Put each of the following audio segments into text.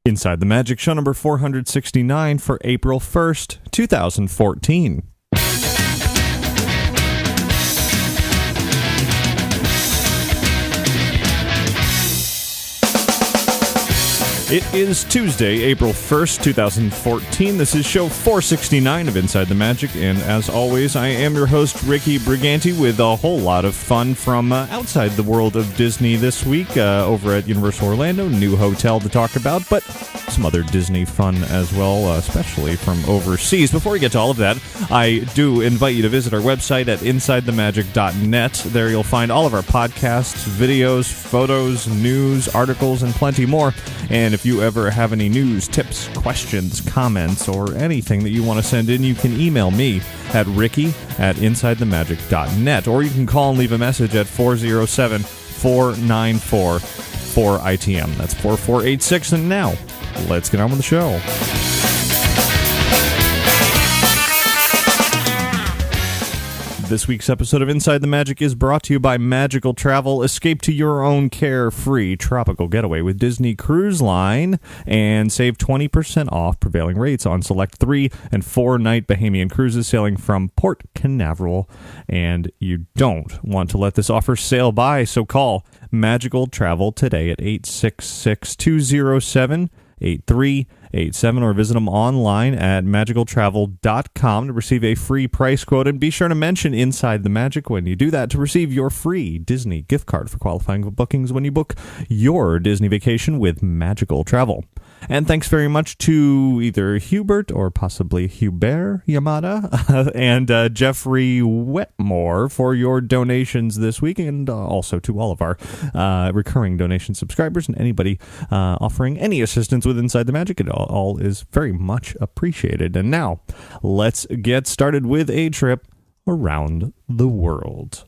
Inside the Magic, show number 469 for April 1st, 2014. It is Tuesday, April 1st, 2014. This is show 469 of Inside the Magic, and as always, I am your host, Ricky Briganti, with a whole lot of fun from outside the world of Disney this week, over at Universal Orlando. New hotel to talk about, but some other Disney fun as well, especially from overseas. Before we get to all of that, I do invite you to visit our website at InsideTheMagic.net. There you'll find all of our podcasts, videos, photos, news, articles, and plenty more. And if you ever have any news, tips, questions, comments, or anything that you want to send in, you can email me at ricky@InsideTheMagic.net, or you can call and leave a message at 407-494-4ITM. That's 4486. And now, let's get on with the show. This week's episode of Inside the Magic is brought to you by Magical Travel. Escape to your own carefree tropical getaway with Disney Cruise Line and save 20% off prevailing rates on select 3- and 4-night Bahamian cruises sailing from Port Canaveral. And you don't want to let this offer sail by, so call Magical Travel today at 866-207-8387 or visit them online at magicaltravel.com to receive a free price quote. And be sure to mention Inside the Magic when you do that to receive your free Disney gift card for qualifying bookings when you book your Disney vacation with Magical Travel. And thanks very much to either Hubert or possibly Hubert Yamada and Jeffrey Wetmore for your donations this week, and also to all of our recurring donation subscribers and anybody offering any assistance with Inside the Magic. It all is very much appreciated. And now, let's get started with a trip around the world.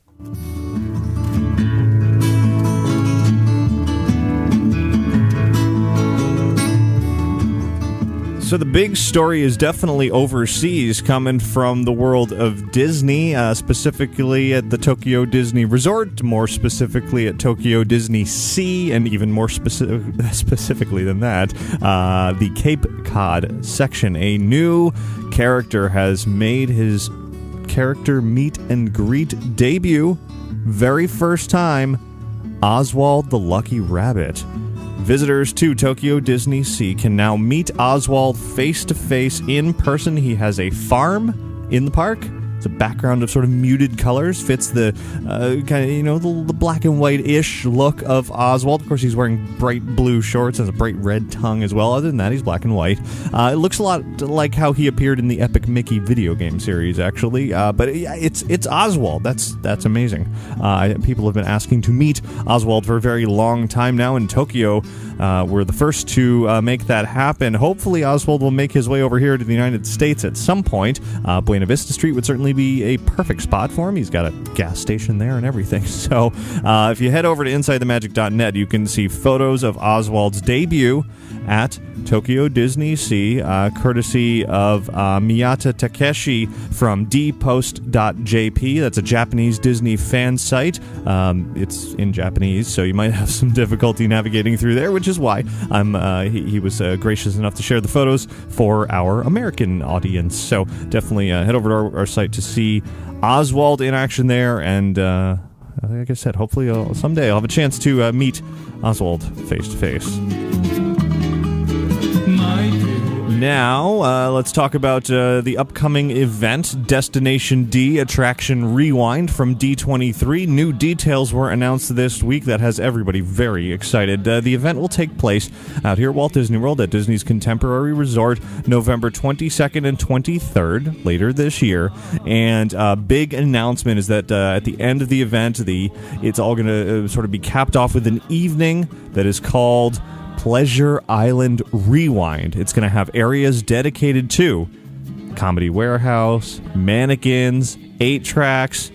So the big story is definitely overseas, coming from the world of Disney, specifically at the Tokyo Disney Resort, more specifically at Tokyo Disney Sea, and even more specifically than that, the Cape Cod section. A new character has made his character meet and greet debut. Very first time, Oswald the Lucky Rabbit. Visitors to Tokyo Disney Sea can now meet Oswald face-to-face in person. He has a farm in the park. It's a background of sort of muted colors. Fits the kind of, the black and white-ish look of Oswald. Of course, he's wearing bright blue shorts and a bright red tongue as well. Other than that, he's black and white. It looks a lot like how he appeared in the Epic Mickey video game series, actually. But it's Oswald. That's amazing. People have been asking to meet Oswald for a very long time now in Tokyo. We're the first to make that happen. Hopefully, Oswald will make his way over here to the United States at some point. Buena Vista Street would certainly be a perfect spot for him. He's got a gas station there and everything. So if you head over to InsideTheMagic.net, you can see photos of Oswald's debut at Tokyo Disney Sea, courtesy of Miyata Takeshi from dpost.jp. That's a Japanese Disney fan site. It's in Japanese, so you might have some difficulty navigating through there, which is why he was gracious enough to share the photos for our American audience. So definitely head over to our site to see Oswald in action there, and like I said, hopefully someday I'll have a chance to meet Oswald face to face. Now, let's talk about the upcoming event, Destination D Attraction Rewind from D23. New details were announced this week that has everybody very excited. The event will take place out here at Walt Disney World at Disney's Contemporary Resort November 22nd and 23rd, later this year. And a big announcement is that at the end of the event, it's all going to sort of be capped off with an evening that is called Pleasure Island Rewind. It's going to have areas dedicated to Comedy Warehouse, mannequins, 8 tracks.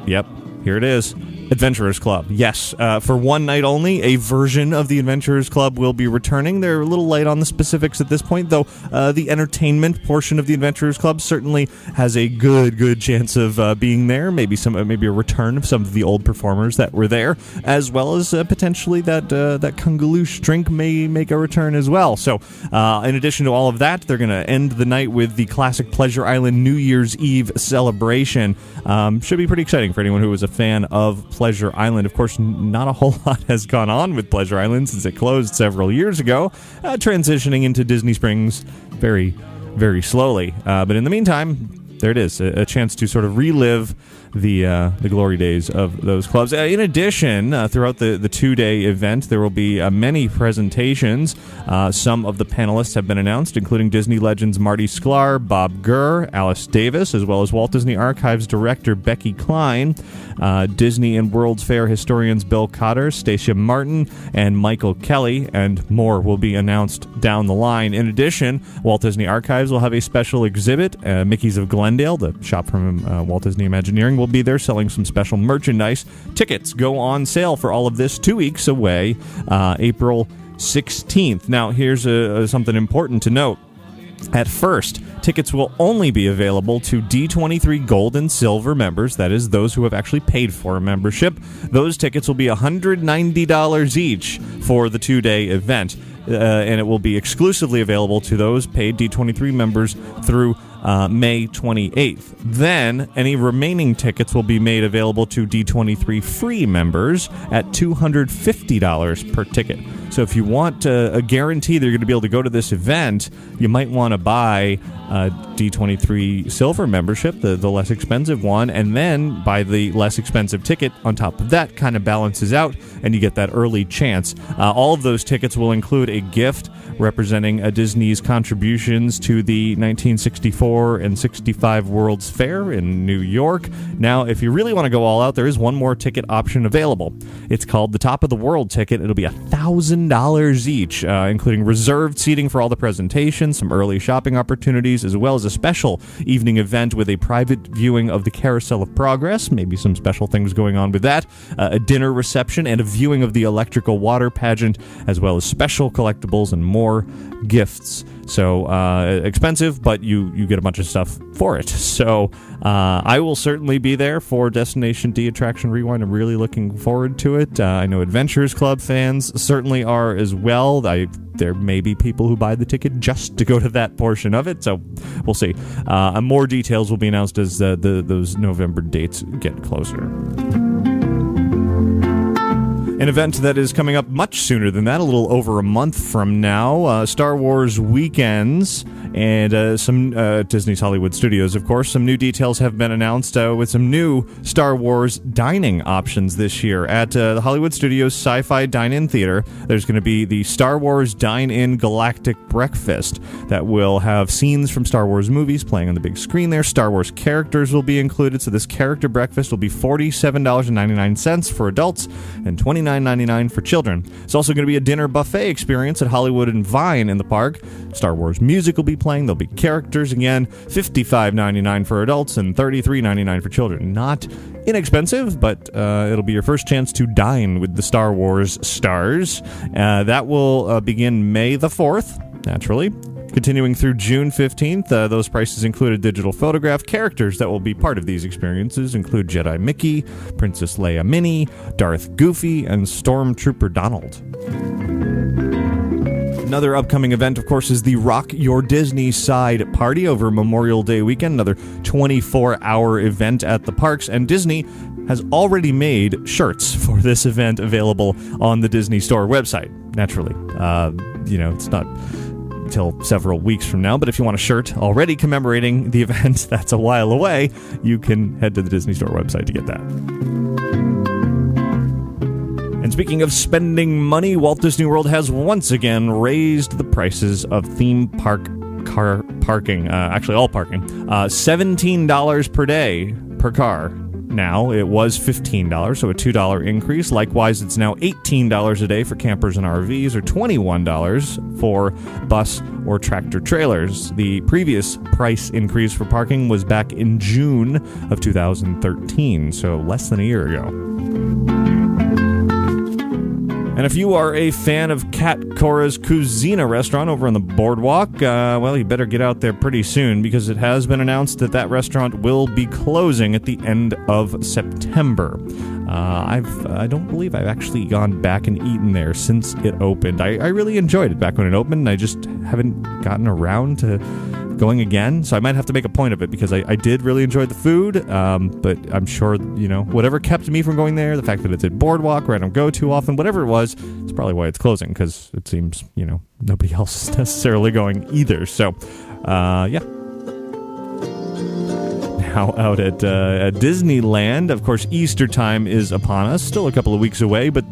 Yep, here it is. Adventurers Club, yes. For one night only, a version of the Adventurers Club will be returning. They're a little light on the specifics at this point, though the entertainment portion of the Adventurers Club certainly has a good chance of being there. Maybe a return of some of the old performers that were there, as well as potentially that Kungaloosh drink may make a return as well. So, in addition to all of that, they're going to end the night with the classic Pleasure Island New Year's Eve celebration. Should be pretty exciting for anyone who was a fan of Pleasure Island. Of course, not a whole lot has gone on with Pleasure Island since it closed several years ago, transitioning into Disney Springs very, very slowly. But in the meantime, there it is, a chance to sort of relive the glory days of those clubs. In addition, throughout the 2-day event, there will be many presentations. Some of the panelists have been announced, including Disney legends Marty Sklar, Bob Gurr, Alice Davis, as well as Walt Disney Archives director Becky Klein, Disney and World's Fair historians Bill Cotter, Stacia Martin, and Michael Kelly, and more will be announced down the line. In addition, Walt Disney Archives will have a special exhibit. Mickey's of Glendale, the shop from Walt Disney Imagineering, will be there selling some special merchandise. Tickets go on sale for all of this 2 weeks away, April 16th. Now, here's something important to note. At first, tickets will only be available to D23 Gold and Silver members, that is, those who have actually paid for a membership. Those tickets will be $190 each for the 2-day event, and it will be exclusively available to those paid D23 members through May 28th. Then, any remaining tickets will be made available to D23 free members at $250 per ticket. So if you want a guarantee that you're going to be able to go to this event, you might want to buy a D23 Silver membership, the less expensive one, and then buy the less expensive ticket on top of that. Kind of balances out, and you get that early chance. All of those tickets will include a gift representing Disney's contributions to the 1964 and 65 World's Fair in New York. Now, if you really want to go all out, there is one more ticket option available. It's called the Top of the World ticket. It'll be $1,000 each, including reserved seating for all the presentations, some early shopping opportunities, as well as a special evening event with a private viewing of the Carousel of Progress, maybe some special things going on with that, a dinner reception, and a viewing of the Electrical Water Pageant, as well as special collectibles and more gifts. So expensive, but you get a bunch of stuff for it. So I will certainly be there for Destination D Attraction Rewind. I'm really looking forward to it. I know Adventurers Club fans certainly are as well. There may be people who buy the ticket just to go to that portion of it, so we'll see. More details will be announced as those November dates get closer. An event that is coming up much sooner than that, a little over a month from now, Star Wars Weekends, and some Disney's Hollywood Studios, of course. Some new details have been announced with some new Star Wars dining options this year. At the Hollywood Studios Sci-Fi Dine-In Theater, there's going to be the Star Wars Dine-In Galactic Breakfast that will have scenes from Star Wars movies playing on the big screen there. Star Wars characters will be included, so this character breakfast will be $47.99 for adults and $29.99 for children. It's also going to be a dinner buffet experience at Hollywood and Vine in the park. Star Wars music will be playing. There'll be characters again. $55.99 for adults and $33.99 for children. Not inexpensive, but it'll be your first chance to dine with the Star Wars stars. That will begin May the 4th, naturally. Continuing through June 15th, those prices include a digital photograph. Characters that will be part of these experiences include Jedi Mickey, Princess Leia Minnie, Darth Goofy, and Stormtrooper Donald. Another upcoming event, of course, is the Rock Your Disney Side Party over Memorial Day weekend, another 24-hour event at the parks, and Disney has already made shirts for this event available on the Disney Store website. Naturally, it's not until several weeks from now, but if you want a shirt already commemorating the event that's a while away, you can head to the Disney Store website to get that. And speaking of spending money, Walt Disney World has once again raised the prices of theme park parking, actually all parking, $17 per day per car. Now, it was $15, so a $2 increase. Likewise, it's now $18 a day for campers and RVs, or $21 for bus or tractor trailers. The previous price increase for parking was back in June of 2013, so less than a year ago. And if you are a fan of Kat Cora's Cucina restaurant over on the boardwalk, well, you better get out there pretty soon because it has been announced that that restaurant will be closing at the end of September. I don't believe I've actually gone back and eaten there since it opened. I really enjoyed it back when it opened, and I just haven't gotten around to going again, so I might have to make a point of it because I did really enjoy the food, but I'm sure, whatever kept me from going there, the fact that it's at Boardwalk where I don't go too often, whatever it was, it's probably why it's closing, because it seems, nobody else is necessarily going either. So, yeah. Now out at Disneyland, of course, Easter time is upon us. Still a couple of weeks away, but,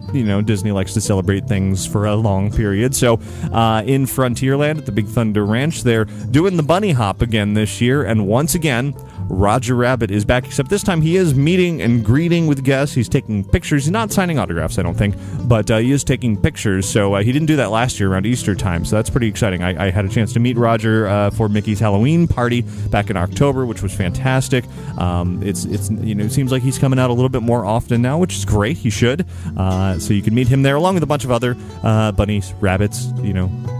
Disney likes to celebrate things for a long period. So in Frontierland at the Big Thunder Ranch, they're doing the bunny hop again this year. And once again, Roger Rabbit is back, except this time he is meeting and greeting with guests. He's taking pictures. He's not signing autographs, I don't think, but he is taking pictures. So he didn't do that last year around Easter time, so that's pretty exciting. I had a chance to meet Roger for Mickey's Halloween party back in October, which was fantastic. It seems like he's coming out a little bit more often now, which is great. He should. So you can meet him there along with a bunch of other bunnies, rabbits,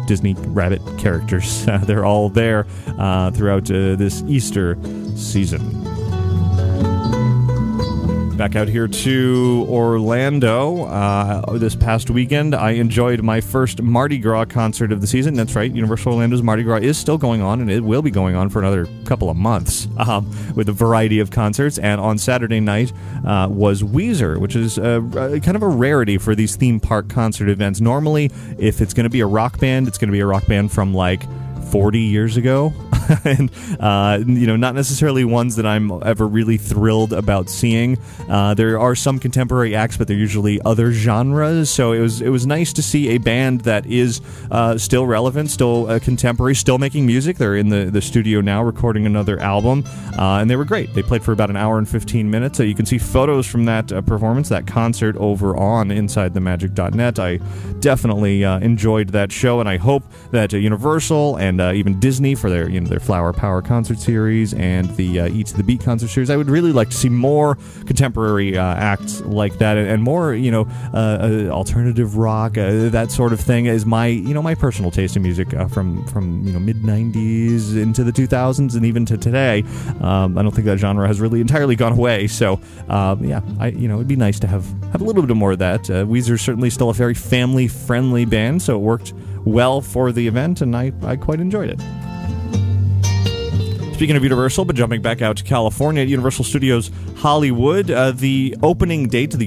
Disney rabbit characters. They're all there throughout this Easter season. Back out here to Orlando this past weekend. I enjoyed my first Mardi Gras concert of the season. That's right, Universal Orlando's Mardi Gras is still going on, and it will be going on for another couple of months with a variety of concerts. And on Saturday night was Weezer, which is kind of a rarity for these theme park concert events. Normally, if it's going to be a rock band, it's going to be a rock band from like 40 years ago. And, not necessarily ones that I'm ever really thrilled about seeing. There are some contemporary acts, but they're usually other genres. So it was nice to see a band that is still relevant, still contemporary, still making music. They're in the studio now recording another album, and they were great. They played for about an hour and 15 minutes. So you can see photos from that performance, that concert over on InsideTheMagic.net. I definitely enjoyed that show, and I hope that Universal and even Disney for their Flower Power concert series and the Eat to the Beat concert series. I would really like to see more contemporary acts like that, and more, alternative rock, that sort of thing is my personal taste in music from mid 90s into the 2000s and even to today. I don't think that genre has really entirely gone away. So it'd be nice to have a little bit more of that. Weezer's certainly still a very family friendly band, so it worked well for the event, and I quite enjoyed it. Speaking of Universal, but jumping back out to California, at Universal Studios Hollywood, the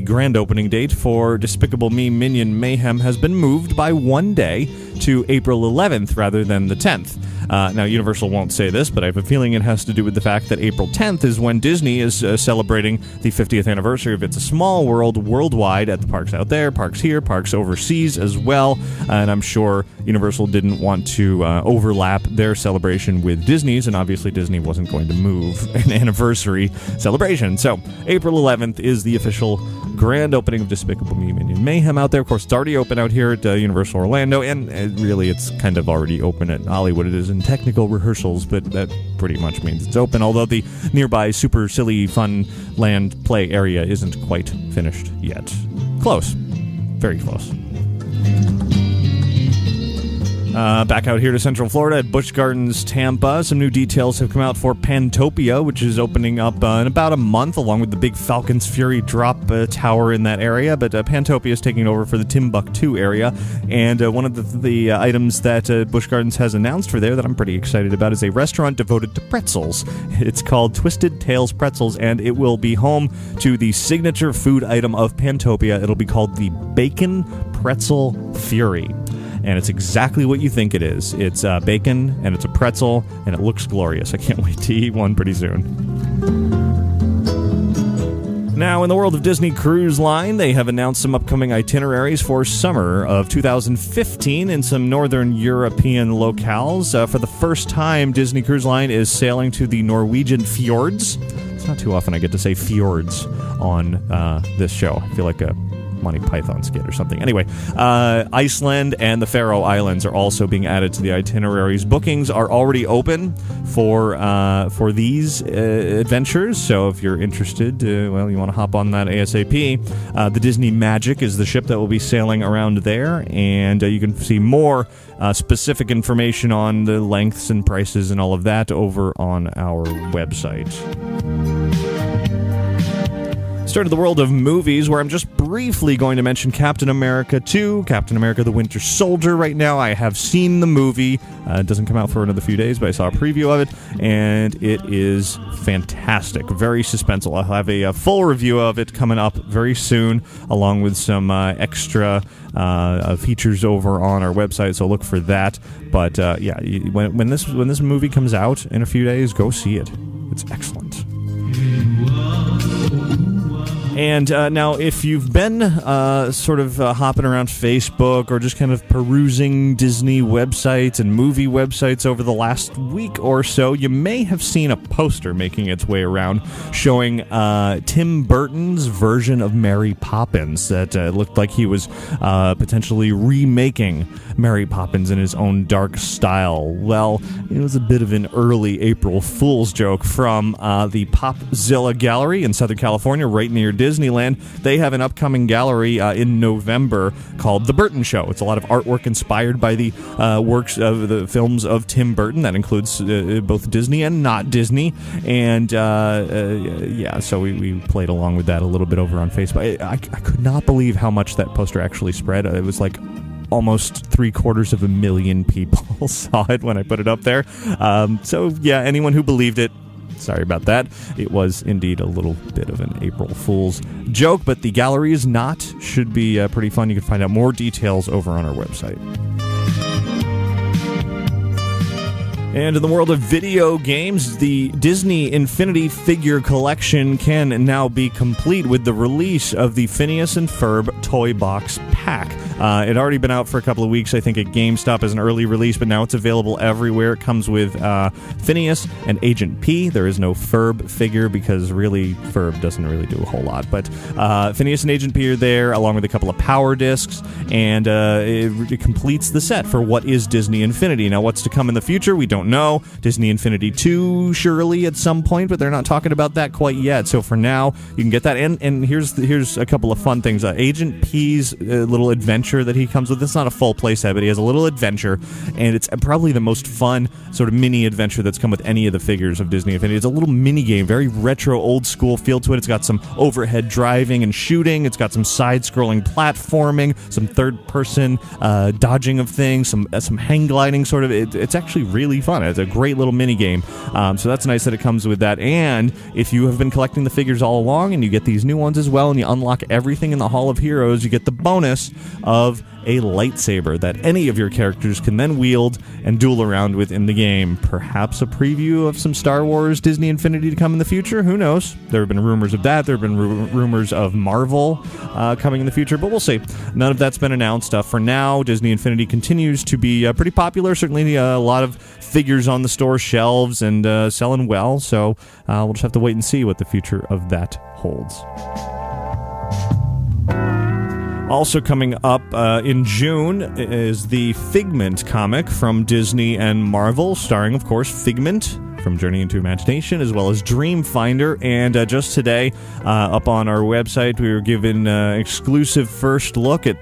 grand opening date for Despicable Me Minion Mayhem has been moved by one day to April 11th rather than the 10th. Now, Universal won't say this, but I have a feeling it has to do with the fact that April 10th is when Disney is celebrating the 50th anniversary of It's a Small World worldwide at the parks out there, parks here, parks overseas as well. And I'm sure Universal didn't want to overlap their celebration with Disney's, and obviously Disney wasn't going to move an anniversary celebration. So April 11th is the official grand opening of Despicable Me Minion Mayhem out there. Of course, it's already open out here at Universal Orlando, and really it's kind of already open at Hollywood. It is in technical rehearsals, but that pretty much means it's open, although the nearby Super Silly Fun Land play area isn't quite finished yet. Close. Very close. Back out here to Central Florida at Busch Gardens, Tampa. Some new details have come out for Pantopia, which is opening up in about a month, along with the big Falcon's Fury drop tower in that area. But Pantopia is taking over for the Timbuktu area. And one of the items that Busch Gardens has announced for there that I'm pretty excited about is a restaurant devoted to pretzels. It's called Twisted Tails Pretzels, and it will be home to the signature food item of Pantopia. It'll be called the Bacon Pretzel Fury. And it's exactly what you think it is. It's bacon, and it's a pretzel, and it looks glorious. I can't wait to eat one pretty soon. Now, in the world of Disney Cruise Line, they have announced some upcoming itineraries for summer of 2015 in some northern European locales. For the first time, Disney Cruise Line is sailing to the Norwegian fjords. It's not too often I get to say fjords on this show. I feel like a Monty Python skit or something. Anyway, Iceland and the Faroe Islands are also being added to the itineraries. Bookings are already open for these adventures, so if you're interested, you want to hop on that ASAP. The Disney Magic is the ship that will be sailing around there, and you can see more specific information on the lengths and prices and all of that over on our website. Start of the world of movies, where I'm just briefly going to mention Captain America 2, Captain America the Winter Soldier right now. I have seen the movie. It doesn't come out for another few days, but I saw a preview of it, and it is fantastic. Very suspenseful. I'll have a full review of it coming up very soon, along with some extra features over on our website, so look for that. But when this movie comes out in a few days, go see it. It's excellent. And now, if you've been hopping around Facebook or just kind of perusing Disney websites and movie websites over the last week or so, you may have seen a poster making its way around showing Tim Burton's version of Mary Poppins that looked like he was potentially remaking Mary Poppins in his own dark style. Well, it was a bit of an early April Fool's joke from the Popzilla Gallery in Southern California, right near Disneyland. They have an upcoming gallery in November called The Burton Show. It's a lot of artwork inspired by the works of the films of Tim Burton. That includes both Disney and not Disney. And so we played along with that a little bit over on Facebook. I could not believe how much that poster actually spread. It was like almost 750,000 people saw it when I put it up there. Anyone who believed it, sorry about that. It was indeed a little bit of an April Fool's joke, but the gallery is not. Should be pretty fun. You can find out more details over on our website. And in the world of video games, the Disney Infinity figure collection can now be complete with the release of the Phineas and Ferb Toy Box Pack. It had already been out for a couple of weeks, I think, at GameStop as an early release, but now it's available everywhere. It comes with Phineas and Agent P. There is no Ferb figure because really Ferb doesn't really do a whole lot. But Phineas and Agent P are there, along with a couple of power discs, and it completes the set for what is Disney Infinity. Now, what's to come in the future, we don't know. Disney Infinity 2, surely at some point, but they're not talking about that quite yet. So for now, you can get that. And here's a couple of fun things. Agent P's little adventure that he comes with. It's not a full playset, but he has a little adventure, and it's probably the most fun sort of mini adventure that's come with any of the figures of Disney Infinity. It's a little mini game, very retro, old school feel to it. It's got some overhead driving and shooting. It's got some side-scrolling platforming, some third-person dodging of things, some hang gliding sort of. It's actually really fun. It's a great little mini game. So that's nice that it comes with that. And if you have been collecting the figures all along and you get these new ones as well, and you unlock everything in the Hall of Heroes, you get the bonus of a lightsaber that any of your characters can then wield and duel around with in the game. Perhaps a preview of some Star Wars Disney Infinity to come in the future? Who knows? There have been rumors of that. There have been rumors of Marvel coming in the future, but we'll see. None of that's been announced. For now, Disney Infinity continues to be pretty popular. Certainly a lot of figures on the store shelves and selling well, so we'll just have to wait and see what the future of that holds. Also coming up in June is the Figment comic from Disney and Marvel, starring, of course, Figment from Journey into Imagination, as well as Dreamfinder. And just today, up on our website, we were given exclusive first look at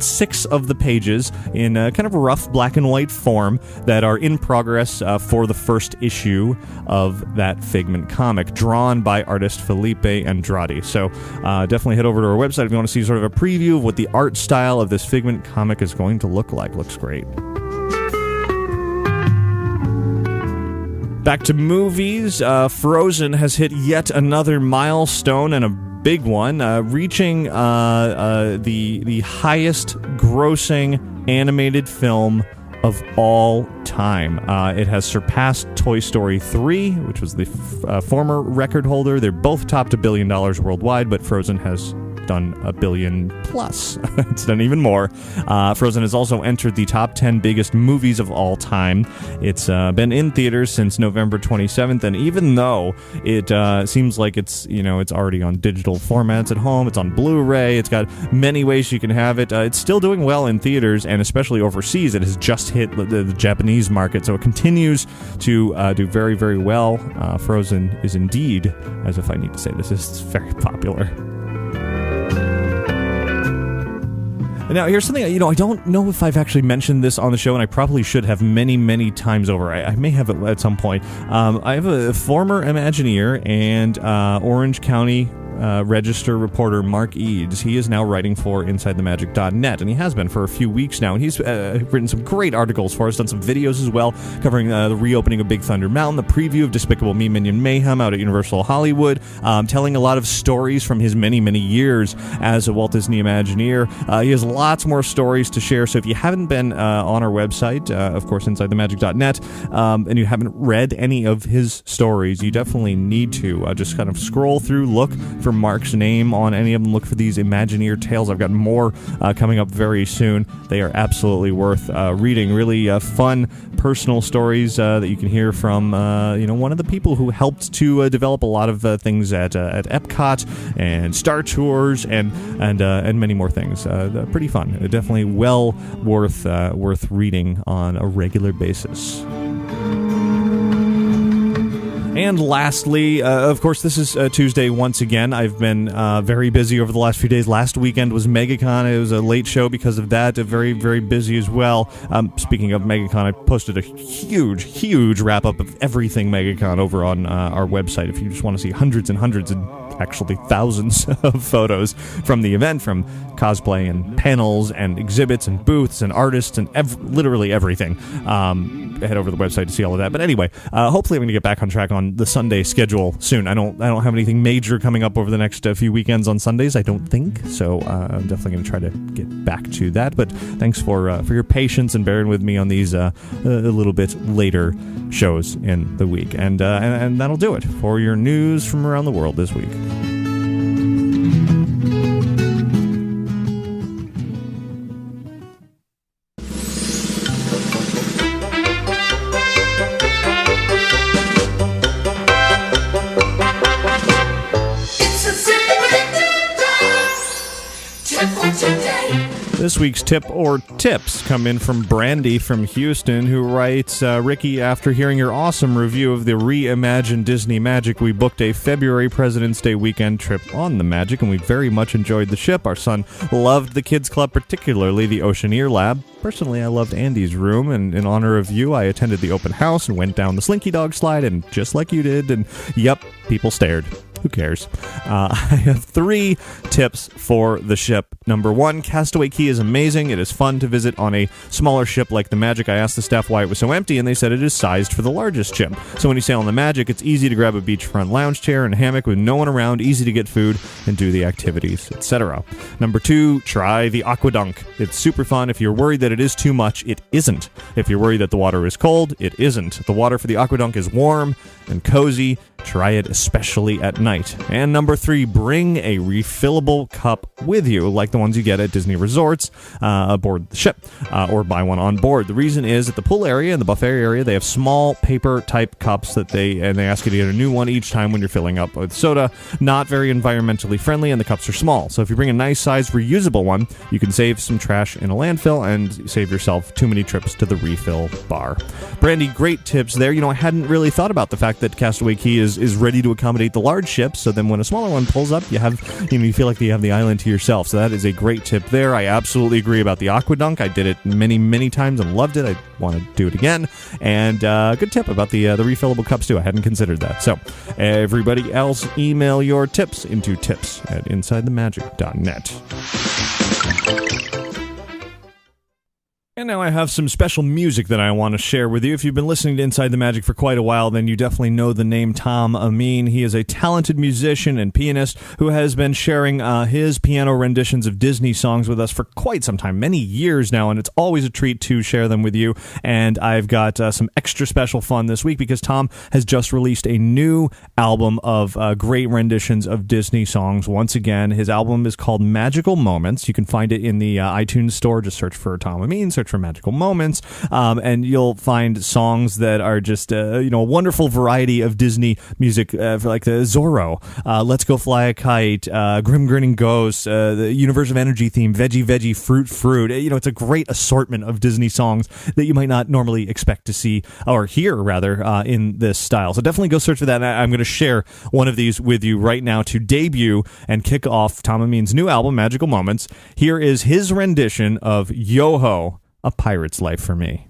6 of the pages in kind of rough black and white form that are in progress for the first issue of that Figment comic, drawn by artist Felipe Andrade. So definitely head over to our website if you want to see sort of a preview of what the art style of this Figment comic is going to look like. Looks great. Back to movies. Frozen has hit yet another milestone, and a big one, reaching the highest grossing animated film of all time. It has surpassed Toy Story 3, which was the former record holder. They're both topped $1 billion worldwide, but Frozen has done $1 billion plus. It's done even more. Frozen has also entered the top 10 biggest movies of all time. It's been in theaters since November 27th, and even though it seems like it's already on digital formats at home, it's on Blu-ray, it's got many ways you can have it, it's still doing well in theaters, and especially overseas. It has just hit the Japanese market, so it continues to do very, very well. Frozen is indeed, as if I need to say this, is very popular. Now, here's something, I don't know if I've actually mentioned this on the show, and I probably should have many, many times over. I may have it at some point. I have a former Imagineer and Orange County Register reporter Mark Eads. He is now writing for InsideTheMagic.net, and he has been for a few weeks now, and he's written some great articles for us, done some videos as well, covering the reopening of Big Thunder Mountain, the preview of Despicable Me Minion Mayhem out at Universal Hollywood, telling a lot of stories from his many, many years as a Walt Disney Imagineer. He has lots more stories to share, so if you haven't been on our website, of course, InsideTheMagic.net, and you haven't read any of his stories, you definitely need to just kind of scroll through, look for Mark's name on any of them, look for these Imagineer tales. I've got more coming up very soon. They are absolutely worth reading. Really fun, personal stories that you can hear from one of the people who helped to develop a lot of things at Epcot and Star Tours and many more things. Pretty fun. Definitely well worth reading on a regular basis. And lastly, of course, this is Tuesday once again. I've been very busy over the last few days. Last weekend was MegaCon. It was a late show because of that. Very, very busy as well. Speaking of MegaCon, I posted a huge wrap-up of everything MegaCon over on our website. If you just want to see hundreds and hundreds and actually thousands of photos from the event, from cosplay and panels and exhibits and booths and artists and literally everything. Head over to the website to see all of that. But anyway, hopefully I'm going to get back on track on the Sunday schedule soon. I don't have anything major coming up over the next few weekends on Sundays, I don't think. So I'm definitely going to try to get back to that. But thanks for your patience and bearing with me on these a little bit later shows in the week. And that'll do it for your news from around the world this week. This week's tip or tips come in from Brandy from Houston, who writes, Ricky, after hearing your awesome review of the reimagined Disney Magic, we booked a February President's Day weekend trip on the Magic, and we very much enjoyed the ship. Our son loved the Kids Club, particularly the Oceaneer Lab. Personally, I loved Andy's room, and in honor of you, I attended the open house and went down the Slinky Dog slide, and just like you did, and yep, people stared. Who cares? I have 3 tips for the ship. Number 1, Castaway Cay is amazing. It is fun to visit on a smaller ship like the Magic. I asked the staff why it was so empty, and they said it is sized for the largest ship. So when you sail on the Magic, it's easy to grab a beachfront lounge chair and hammock with no one around, easy to get food and do the activities, etc. Number 2, try the Aquadunk. It's super fun. If you're worried that it is too much, it isn't. If you're worried that the water is cold, it isn't. The water for the Aquadunk is warm and cozy. Try it especially at night. And number 3, bring a refillable cup with you, like the ones you get at Disney resorts aboard the ship, or buy one on board. The reason is at the pool area and the buffet area, they have small paper-type cups that they ask you to get a new one each time when you're filling up with soda. Not very environmentally friendly, and the cups are small. So if you bring a nice-sized reusable one, you can save some trash in a landfill and save yourself too many trips to the refill bar. Brandy, great tips there. I hadn't really thought about the fact that Castaway Cay is ready to accommodate the large ships, so then when a smaller one pulls up, you feel like you have the island to yourself. So that is a great tip there. I absolutely agree about the Aquadunk. I did it many times and loved it. I want to do it again. And good tip about the refillable cups too. I hadn't considered that. So everybody else, email your tips into tips@insidethemagic.net. And now I have some special music that I want to share with you. If you've been listening to Inside the Magic for quite a while, then you definitely know the name Tom Amin. He is a talented musician and pianist who has been sharing his piano renditions of Disney songs with us for quite some time, many years now, and it's always a treat to share them with you. And I've got some extra special fun this week because Tom has just released a new album of great renditions of Disney songs. Once again, his album is called Magical Moments. You can find it in the iTunes store. Just search for Tom Amin, search for Magical Moments, and you'll find songs that are just a wonderful variety of Disney music, like the Zorro, Let's Go Fly a Kite, Grim Grinning Ghost, the Universe of Energy theme, Veggie Veggie Fruit Fruit. It's a great assortment of Disney songs that you might not normally expect to see or hear rather in this style. So definitely go search for that. And I'm going to share one of these with you right now to debut and kick off Tom Amin's new album, Magical Moments. Here is his rendition of Yo-Ho, A Pirate's Life for Me.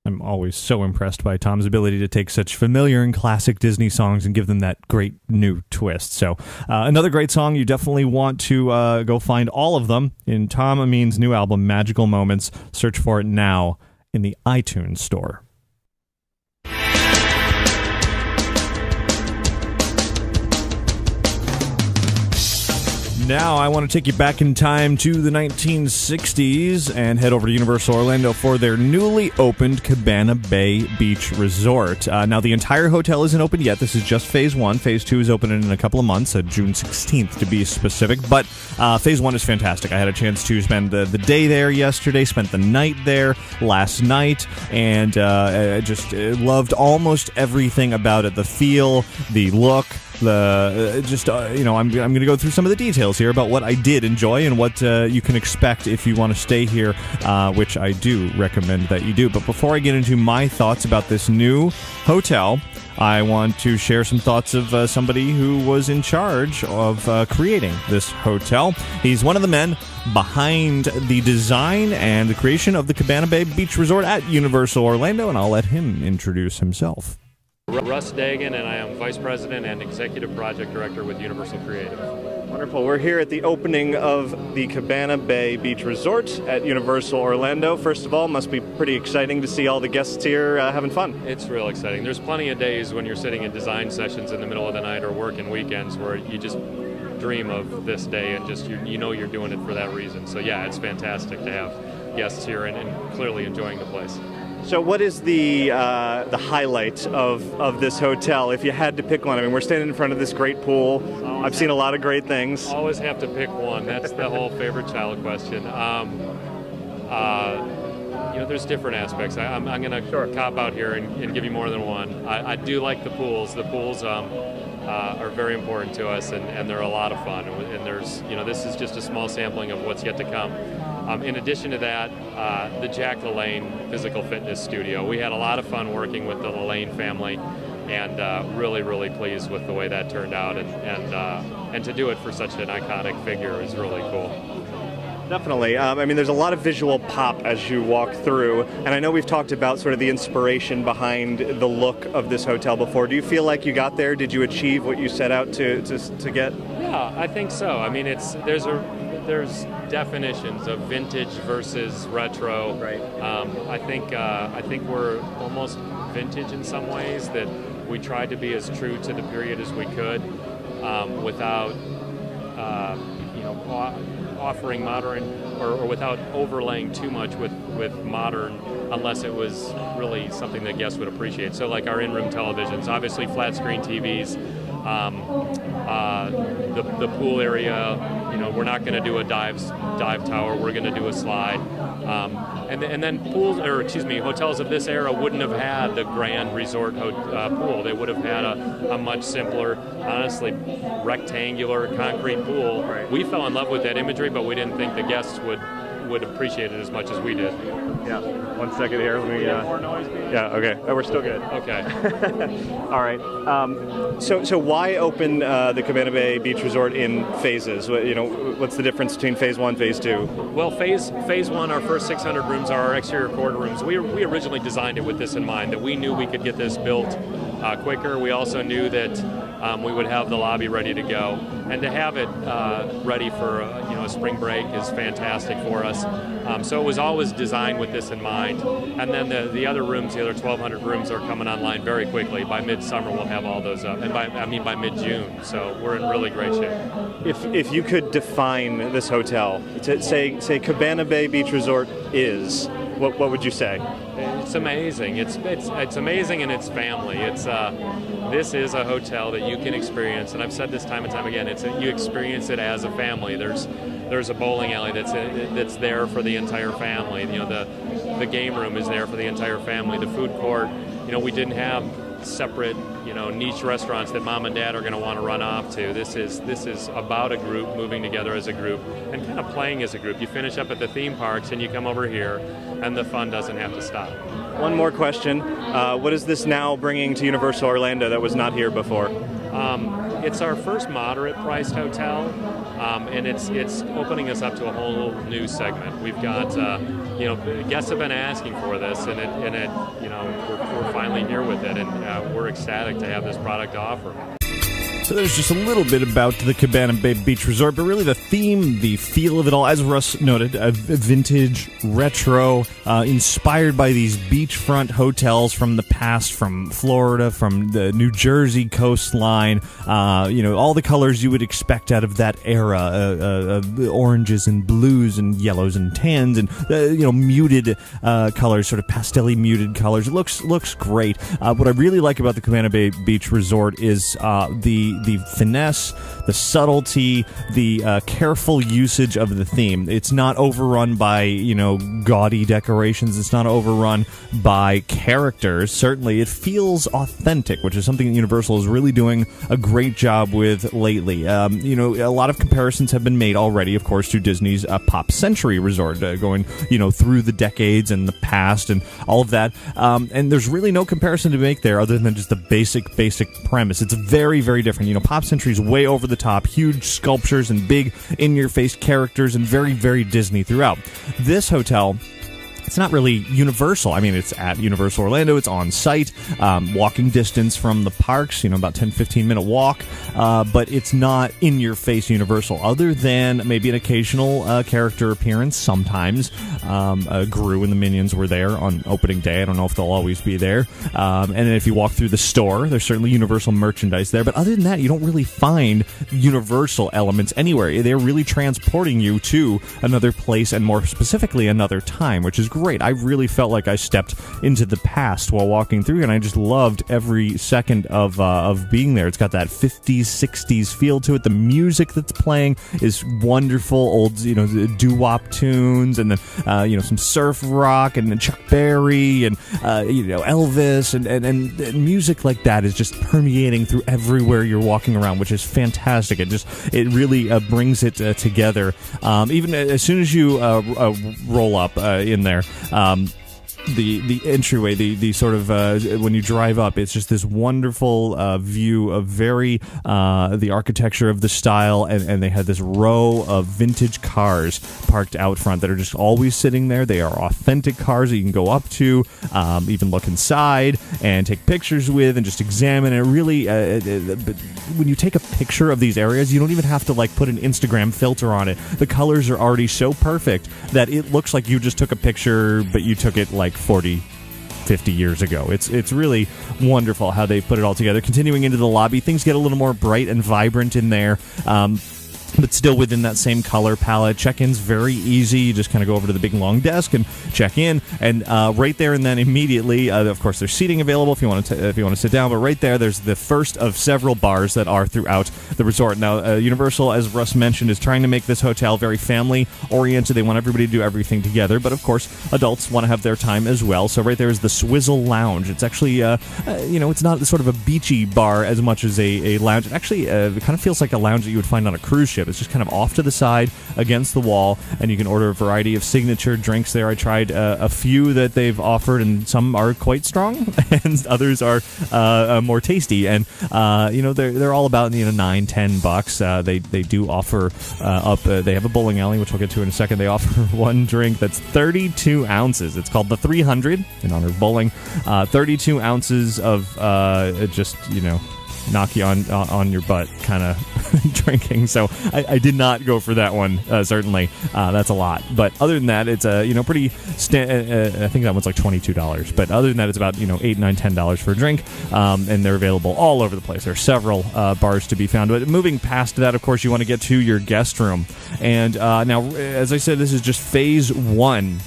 I'm always so impressed by Tom's ability to take such familiar and classic Disney songs and give them that great new twist. So another great song. You definitely want to go find all of them in Tom Amin's new album, Magical Moments. Search for it now in the iTunes store. Now I want to take you back in time to the 1960s and head over to Universal Orlando for their newly opened Cabana Bay Beach Resort. Now, the entire hotel isn't open yet. This is just Phase 1. Phase 2 is opening in a couple of months, June 16th to be specific. But Phase 1 is fantastic. I had a chance to spend the day there yesterday, spent the night there last night, and I just loved almost everything about it. The feel, the look, I'm going to go through some of the details here about what I did enjoy and what you can expect if you want to stay here, which I do recommend that you do. But before I get into my thoughts about this new hotel, I want to share some thoughts of somebody who was in charge of creating this hotel. He's one of the men behind the design and the creation of the Cabana Bay Beach Resort at Universal Orlando, and I'll let him introduce himself. Russ Dagan, and I am Vice President and Executive Project Director with Universal Creative. Wonderful. We're here at the opening of the Cabana Bay Beach Resort at Universal Orlando. First of all, must be pretty exciting to see all the guests here having fun. It's real exciting. There's plenty of days when you're sitting in design sessions in the middle of the night or working weekends where you just dream of this day and just you know you're doing it for that reason. So yeah, it's fantastic to have guests here and clearly enjoying the place. So what is the highlight of this hotel, if you had to pick one? I mean, we're standing in front of this great pool. I've seen a lot of great things. Always have to pick one. That's the whole favorite child question. There's different aspects. I'm going to cop out here and give you more than one. I do like the pools. The pools are very important to us, and they're a lot of fun. And there's, this is just a small sampling of what's yet to come. In addition to that, the Jack LaLanne Physical Fitness Studio. We had a lot of fun working with the LaLanne family, and really, really pleased with the way that turned out. And to do it for such an iconic figure is really cool. Definitely. There's a lot of visual pop as you walk through, and I know we've talked about sort of the inspiration behind the look of this hotel before. Do you feel like you got there? Did you achieve what you set out to get? Yeah, I think so. I mean, there's definitions of vintage versus retro. Right. I think we're almost vintage in some ways, that we tried to be as true to the period as we could, without offering modern or without overlaying too much with modern, unless it was really something that guests would appreciate. So like our in-room televisions, obviously flat screen TVs, the pool area, we're not going to do a dive tower, we're going to do a slide. And then hotels of this era wouldn't have had the grand resort pool. They would have had a much simpler, honestly, rectangular concrete pool. Right. We fell in love with that imagery, but we didn't think the guests would appreciate it as much as we did. Yeah. 1 second here. Let me. More noise. Yeah. Okay. Oh, we're still good. Okay. All right. So why open the Cabana Bay Beach Resort in phases? What's the difference between phase 1, phase 2? Well, phase 1, our first 600 rooms are our exterior corridor rooms. We originally designed it with this in mind, that we knew we could get this built quicker. We also knew that we would have the lobby ready to go, and to have it ready for a spring break is fantastic for us. So it was always designed with this in mind. And then the other rooms, the other 1,200 rooms, are coming online very quickly. By midsummer, we'll have all those up, and by mid-June. So we're in really great shape. If you could define this hotel, say Cabana Bay Beach Resort is, what would you say? It's amazing. It's amazing in its family. This is a hotel that you can experience, and I've said this time and time again. You experience it as a family. There's a bowling alley that's there for the entire family. The game room is there for the entire family. The food court. We didn't have separate niche restaurants that mom and dad are going to want to run off to. This is about a group moving together as a group and kind of playing as a group. You finish up at the theme parks and you come over here, and the fun doesn't have to stop. One more question. What is this now bringing to Universal Orlando that was not here before? It's our first moderate-priced hotel, and it's opening us up to a whole new segment. We've got, guests have been asking for this, and we're finally here with it, and we're ecstatic to have this product to offer. So there's just a little bit about the Cabana Bay Beach Resort, but really the theme, the feel of it all, as Russ noted, vintage, retro, inspired by these beachfront hotels from the past, from Florida, from the New Jersey coastline, all the colors you would expect out of that era, oranges and blues and yellows and tans and, muted colors, sort of pastel-y muted colors. It looks great. What I really like about the Cabana Bay Beach Resort is the the finesse, the subtlety, the careful usage of the theme. It's not overrun by, gaudy decorations. It's not overrun by characters. Certainly, it feels authentic, which is something that Universal is really doing a great job with lately. A lot of comparisons have been made already, of course, to Disney's Pop Century Resort, going, through the decades and the past and all of that. And there's really no comparison to make there other than just the basic premise. It's very, very different. Pop Century's way over the top, huge sculptures and big in-your-face characters and very, very Disney throughout. This hotel, it's not really Universal. I mean, it's at Universal Orlando. It's on site, walking distance from the parks, about 10-15 minute walk, but it's not in-your-face Universal, other than maybe an occasional character appearance sometimes. Gru and the Minions were there on opening day. I don't know if they'll always be there. And then if you walk through the store, there's certainly Universal merchandise there, but other than that, you don't really find Universal elements anywhere. They're really transporting you to another place, and more specifically, another time, which is great. I really felt like I stepped into the past while walking through, and I just loved every second of being there. It's got that 50s, 60s feel to it. The music that's playing is wonderful, old, doo-wop tunes, and then, some surf rock, and then Chuck Berry, and, Elvis, and music like that is just permeating through everywhere you're walking around, which is fantastic. It really brings it together. Even as soon as you roll up in there, the entryway, the sort of when you drive up, it's just this wonderful view of the architecture of the style, and they had this row of vintage cars parked out front that are just always sitting there. They are authentic cars that you can go up to, even look inside and take pictures with, and just examine it. Really, when you take a picture of these areas, you don't even have to put an Instagram filter on it. The colors are already so perfect that it looks like you just took a picture, but you took it 40, 50 years ago. It's really wonderful how they put it all together. Continuing into the lobby, things get a little more bright and vibrant in there. But still within that same color palette. Check-in's very easy. You just kind of go over to the big long desk and check in, and right there and then immediately, of course, there's seating available if you want to sit down. But right there's the first of several bars that are throughout the resort. Now, Universal, as Russ mentioned, is trying to make this hotel very family-oriented. They want everybody to do everything together, but of course, adults want to have their time as well. So right there is the Swizzle Lounge. It's actually, it's not sort of a beachy bar as much as a lounge. It actually it kind of feels like a lounge that you would find on a cruise ship. It's just kind of off to the side against the wall, and you can order a variety of signature drinks there. I tried a few that they've offered, and some are quite strong, and others are more tasty. And they're all about $9-10. They do offer they have a bowling alley, which we'll get to in a second. They offer one drink that's 32 ounces. It's called the 300 in honor of bowling. 32 ounces of knock you on your butt kind of drinking. So I did not go for that one, certainly. That's a lot. But other than that, it's pretty I think that one's like $22. But other than that, it's about $8, $9, $10 for a drink. And they're available all over the place. There are several bars to be found. But moving past that, of course, you want to get to your guest room. And now, as I said, this is just phase one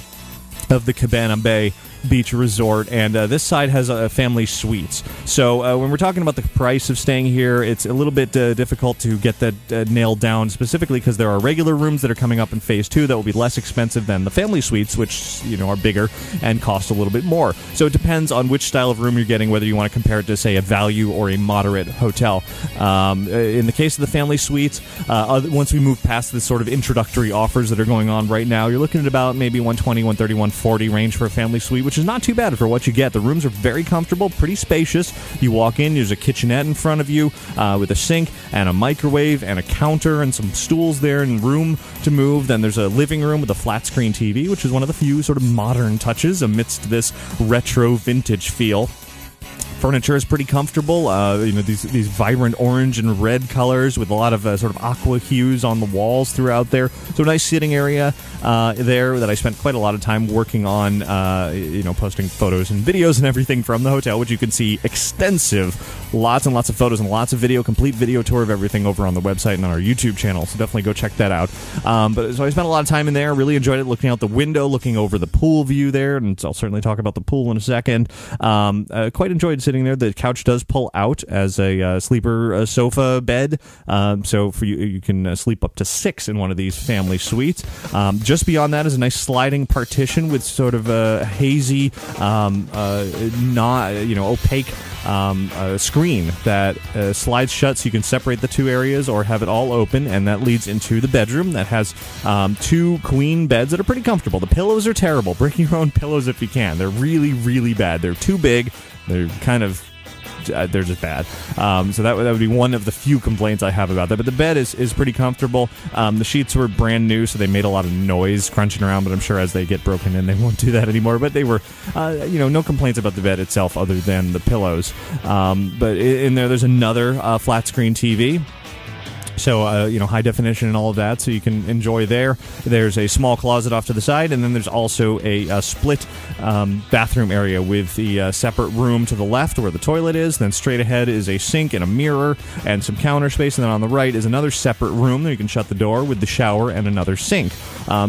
of the Cabana Bay Beach Resort, and this side has family suites. So when we're talking about the price of staying here, it's a little bit difficult to get that nailed down, specifically because there are regular rooms that are coming up in phase two that will be less expensive than the family suites, which are bigger and cost a little bit more. So it depends on which style of room you're getting, whether you want to compare it to, say, a value or a moderate hotel. In the case of the family suites, once we move past the sort of introductory offers that are going on right now, you're looking at about maybe $120, $130, $140 range for a family suite, which is not too bad for what you get. The rooms are very comfortable, pretty spacious. You walk in, there's a kitchenette in front of you with a sink and a microwave and a counter and some stools there and room to move. Then there's a living room with a flat screen TV, which is one of the few sort of modern touches amidst this retro vintage feel. Furniture is pretty comfortable. These vibrant orange and red colors with a lot of sort of aqua hues on the walls throughout there. So a nice sitting area there that I spent quite a lot of time working on, posting photos and videos and everything from the hotel, which you can see extensive, lots and lots of photos and lots of video, complete video tour of everything over on the website and on our YouTube channel. So definitely go check that out. So I spent a lot of time in there, really enjoyed it, looking out the window, looking over the pool view there, and I'll certainly talk about the pool in a second. Quite enjoyed sitting sitting there. The couch does pull out as a sleeper sofa bed, so for you can sleep up to 6 in one of these family suites. Just beyond that is a nice sliding partition with sort of a hazy, not opaque screen that slides shut, so you can separate the two areas or have it all open, and that leads into the bedroom that has 2 queen beds that are pretty comfortable. The pillows are terrible. Bring your own pillows if you can. They're really, really bad. They're too big. They're kind of they're just bad. So that would be one of the few complaints I have about that. But the bed is pretty comfortable. The sheets were brand new, so they made a lot of noise crunching around, but I'm sure as they get broken in, they won't do that anymore. But they were, no complaints about the bed itself other than the pillows. But in there's another flat screen TV. So, high definition and all of that, so you can enjoy there. There's a small closet off to the side, and then there's also a split bathroom area with the separate room to the left where the toilet is. Then straight ahead is a sink and a mirror and some counter space, and then on the right is another separate room that you can shut the door with the shower and another sink.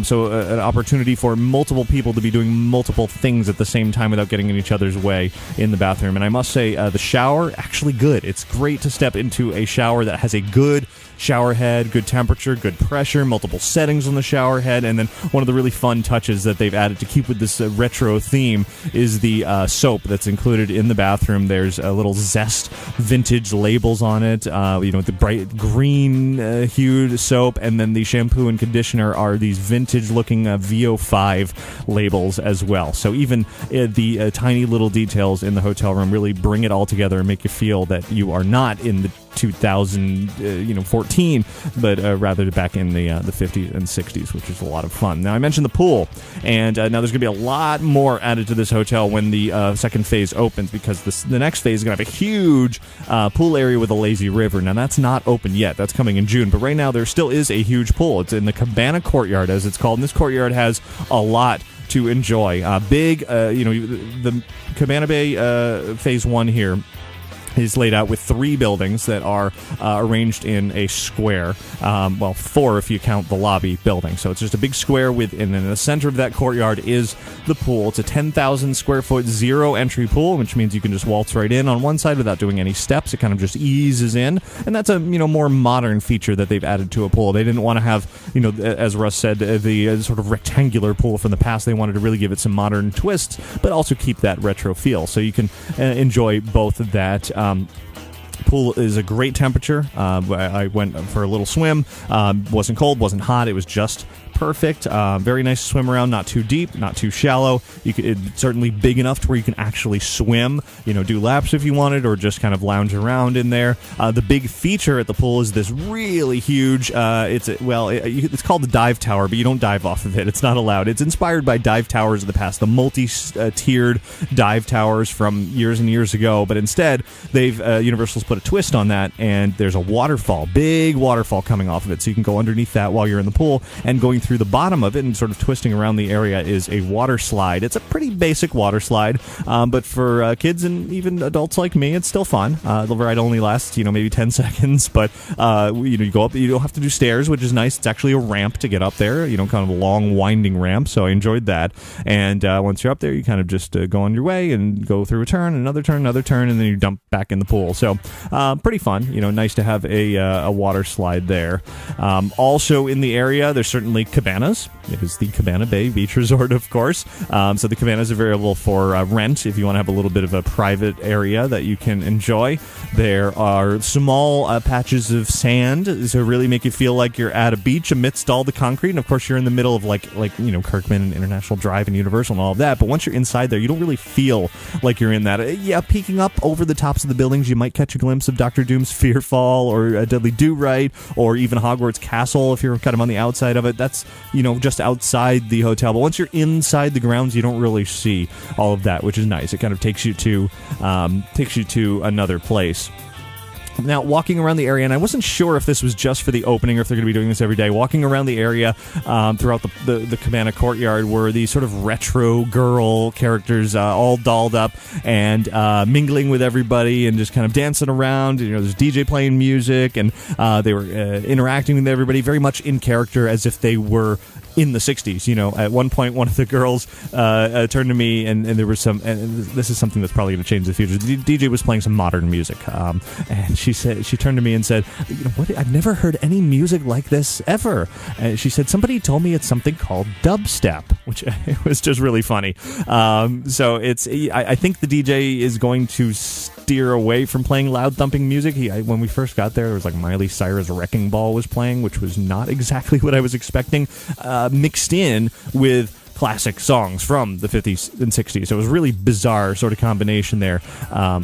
So an opportunity for multiple people to be doing multiple things at the same time without getting in each other's way in the bathroom. And I must say, the shower, actually good. It's great to step into a shower that has a good shower head, good temperature, good pressure, multiple settings on the shower head, and then one of the really fun touches that they've added to keep with this retro theme is the soap that's included in the bathroom. There's a little Zest vintage labels on it, the bright green hued soap, and then the shampoo and conditioner are these vintage looking VO5 labels as well. So even the tiny little details in the hotel room really bring it all together and make you feel that you are not in the 2014, but rather back in the 50s and 60s, which is a lot of fun. Now, I mentioned the pool, and now there's going to be a lot more added to this hotel when the second phase opens, because the next phase is going to have a huge pool area with a lazy river. Now, that's not open yet. That's coming in June, but right now there still is a huge pool. It's in the Cabana Courtyard, as it's called, and this courtyard has a lot to enjoy. The Cabana Bay Phase 1 here is laid out with 3 buildings that are arranged in a square. 4 if you count the lobby building. So it's just a big square and in the center of that courtyard is the pool. It's a 10,000 square foot zero entry pool, which means you can just waltz right in on one side without doing any steps. It kind of just eases in, and that's a more modern feature that they've added to a pool. They didn't want to have, as Russ said, the sort of rectangular pool from the past. They wanted to really give it some modern twists, but also keep that retro feel. So you can enjoy both of that. Pool is a great temperature. I went for a little swim. Wasn't cold, wasn't hot. It was just perfect. Very nice to swim around. Not too deep, not too shallow. It's certainly big enough to where you can actually swim. Do laps if you wanted, or just kind of lounge around in there. The big feature at the pool is this really huge. It's called the dive tower, but you don't dive off of it. It's not allowed. It's inspired by dive towers of the past, the multi-tiered dive towers from years and years ago. But instead, Universal's put a twist on that, and there's a waterfall, big waterfall coming off of it, so you can go underneath that while you're in the pool, and going through the bottom of it and sort of twisting around the area is a water slide. It's a pretty basic water slide, but for kids and even adults like me, it's still fun. The ride only lasts, maybe 10 seconds, but you go up. You don't have to do stairs, which is nice. It's actually a ramp to get up there, kind of a long winding ramp, so I enjoyed that. And once you're up there, you kind of just go on your way and go through a turn, another turn, and then you dump back in the pool. So pretty fun. Nice to have a water slide there. Also in the area, there's certainly cabanas. It is the Cabana Bay Beach Resort, of course. So the cabanas are available for rent if you want to have a little bit of a private area that you can enjoy. There are small patches of sand to really make you feel like you're at a beach amidst all the concrete. And of course, you're in the middle of Kirkman and International Drive and Universal and all of that. But once you're inside there, you don't really feel like you're in that. Peeking up over the tops of the buildings, you might catch a glimpse of Dr. Doom's Fearfall or Dudley Do-Right, or even Hogwarts Castle if you're kind of on the outside of it. That's just outside the hotel, but once you're inside the grounds, you don't really see all of that, which is nice. It kind of takes you to another place. Now, walking around the area, and I wasn't sure if this was just for the opening or if they're going to be doing this every day, walking around the area throughout the Cabana Courtyard were these sort of retro girl characters all dolled up and mingling with everybody and just kind of dancing around. There's DJ playing music, and they were interacting with everybody very much in character, as if they were in the 60s. You know, at one point, one of the girls turned to me, and there was some, and this is something that's probably going to change in the future. The DJ was playing some modern music, and she turned to me and said, you know, what? I've never heard any music like this ever. And she said, somebody told me it's something called dubstep, which it was just really funny. So I think the DJ is going to steer away from playing loud thumping music. When we first got there was like Miley Cyrus' Wrecking Ball was playing, which was not exactly what I was expecting, mixed in with classic songs from the 50s and 60s. So it was a really bizarre sort of combination there.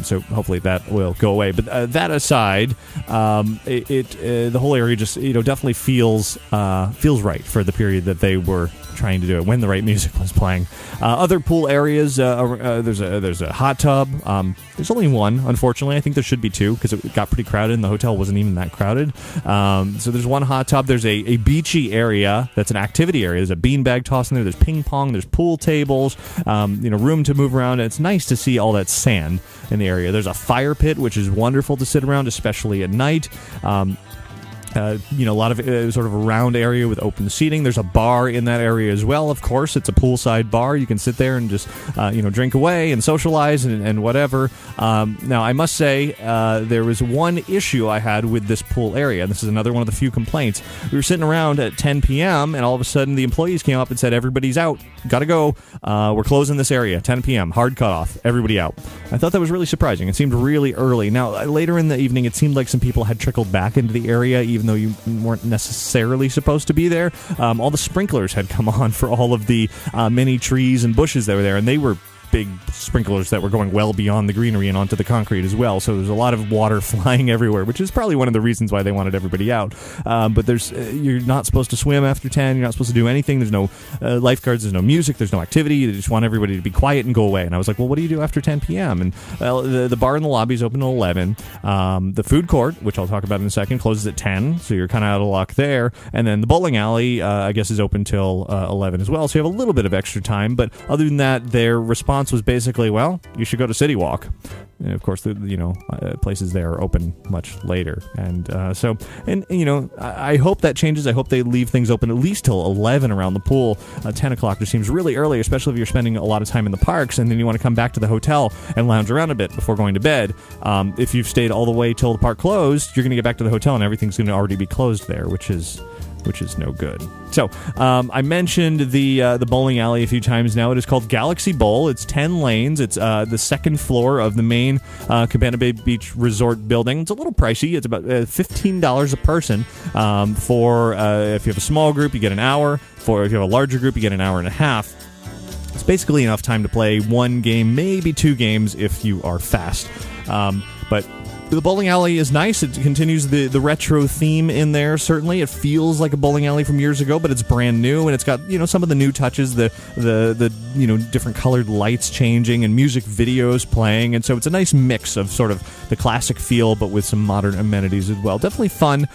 So hopefully that will go away. But that aside, the whole area just, you know, definitely feels right for the period that they were trying to do it, when the right music was playing. Other pool areas, there's a hot tub. There's only one, unfortunately. I think there should be two because it got pretty crowded and the hotel wasn't even that crowded. So there's one hot tub. There's a beachy area that's an activity area. There's a beanbag toss in there. There's ping pong. There's pool tables. Room to move around. It's nice to see all that sand in the area. There's a fire pit, which is wonderful to sit around, especially at night. A lot of sort of a round area with open seating. There's a bar in that area as well. Of course, it's a poolside bar. You can sit there and just, drink away and socialize and whatever. Now, I must say, there was one issue I had with this pool area. And this is another one of the few complaints. We were sitting around at 10 p.m. and all of a sudden the employees came up and said, everybody's out. Gotta go. We're closing this area. 10 p.m. Hard cutoff. Everybody out. I thought that was really surprising. It seemed really early. Now, later in the evening, it seemed like some people had trickled back into the area, even though you weren't necessarily supposed to be there. All the sprinklers had come on for all of the many trees and bushes that were there, and they were big sprinklers that were going well beyond the greenery and onto the concrete as well. So there's a lot of water flying everywhere, which is probably one of the reasons why they wanted everybody out. But you're not supposed to swim after 10. You're not supposed to do anything. There's no lifeguards. There's no music. There's no activity. They just want everybody to be quiet and go away. And I was like, well, what do you do after 10 p.m.? And the bar in the lobby is open at 11. The food court, which I'll talk about in a second, closes at 10. So you're kind of out of luck there. And then the bowling alley, I guess, is open till 11 as well. So you have a little bit of extra time. But other than that, their response was basically, well, you should go to City Walk. And of course, places there are open much later. And I hope that changes. I hope they leave things open at least till 11 around the pool. 10 o'clock just seems really early, especially if you're spending a lot of time in the parks and then you want to come back to the hotel and lounge around a bit before going to bed. If you've stayed all the way till the park closed, you're going to get back to the hotel and everything's going to already be closed there, which is no good. So, I mentioned the bowling alley a few times now. It is called Galaxy Bowl. It's 10 lanes. It's the second floor of the main Cabana Bay Beach Resort building. It's a little pricey. It's about $15 a person. For if you have a small group, you get an hour. If you have a larger group, you get an hour and a half. It's basically enough time to play one game, maybe two games if you are fast. But the bowling alley is nice. It continues the retro theme in there, certainly. It feels like a bowling alley from years ago, but it's brand new, and it's got, some of the new touches, the different colored lights changing and music videos playing, and so it's a nice mix of sort of the classic feel, but with some modern amenities as well. Definitely fun,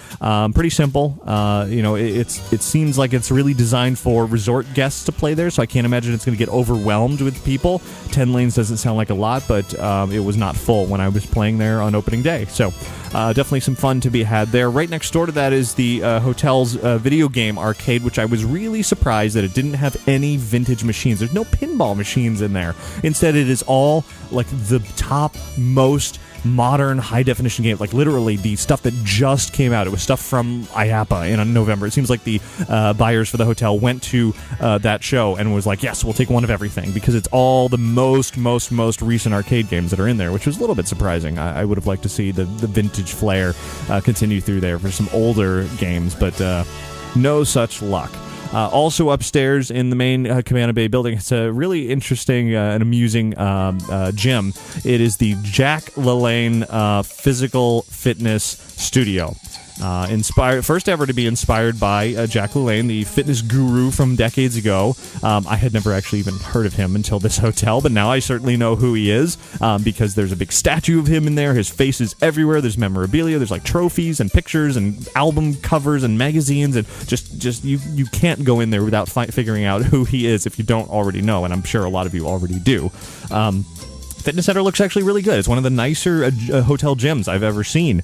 pretty simple. It seems like it's really designed for resort guests to play there, so I can't imagine it's going to get overwhelmed with people. 10 lanes doesn't sound like a lot, but it was not full when I was playing there on opening day. So definitely some fun to be had there. Right next door to that is the hotel's video game arcade, which I was really surprised that it didn't have any vintage machines. There's no pinball machines in there. Instead, it is all like the top most modern high-definition game, like literally the stuff that just came out. It was stuff from IAPA in November. It seems like the buyers for the hotel went to that show and was like, yes, we'll take one of everything, because it's all the most recent arcade games that are in there, which was a little bit surprising. I would have liked to see the vintage flair continue through there for some older games, but no such luck. Also upstairs in the main Cabana Bay building, it's a really interesting and amusing gym. It is the Jack LaLanne Physical Fitness Studio. First ever to be inspired by Jack LaLanne, the fitness guru from decades ago. I had never actually even heard of him until this hotel, but now I certainly know who he is, because there's a big statue of him in there. His face is everywhere. There's memorabilia. There's like trophies and pictures and album covers and magazines, and just you can't go in there without figuring out who he is if you don't already know, and I'm sure a lot of you already do. Fitness center looks actually really good. It's one of the nicer hotel gyms I've ever seen.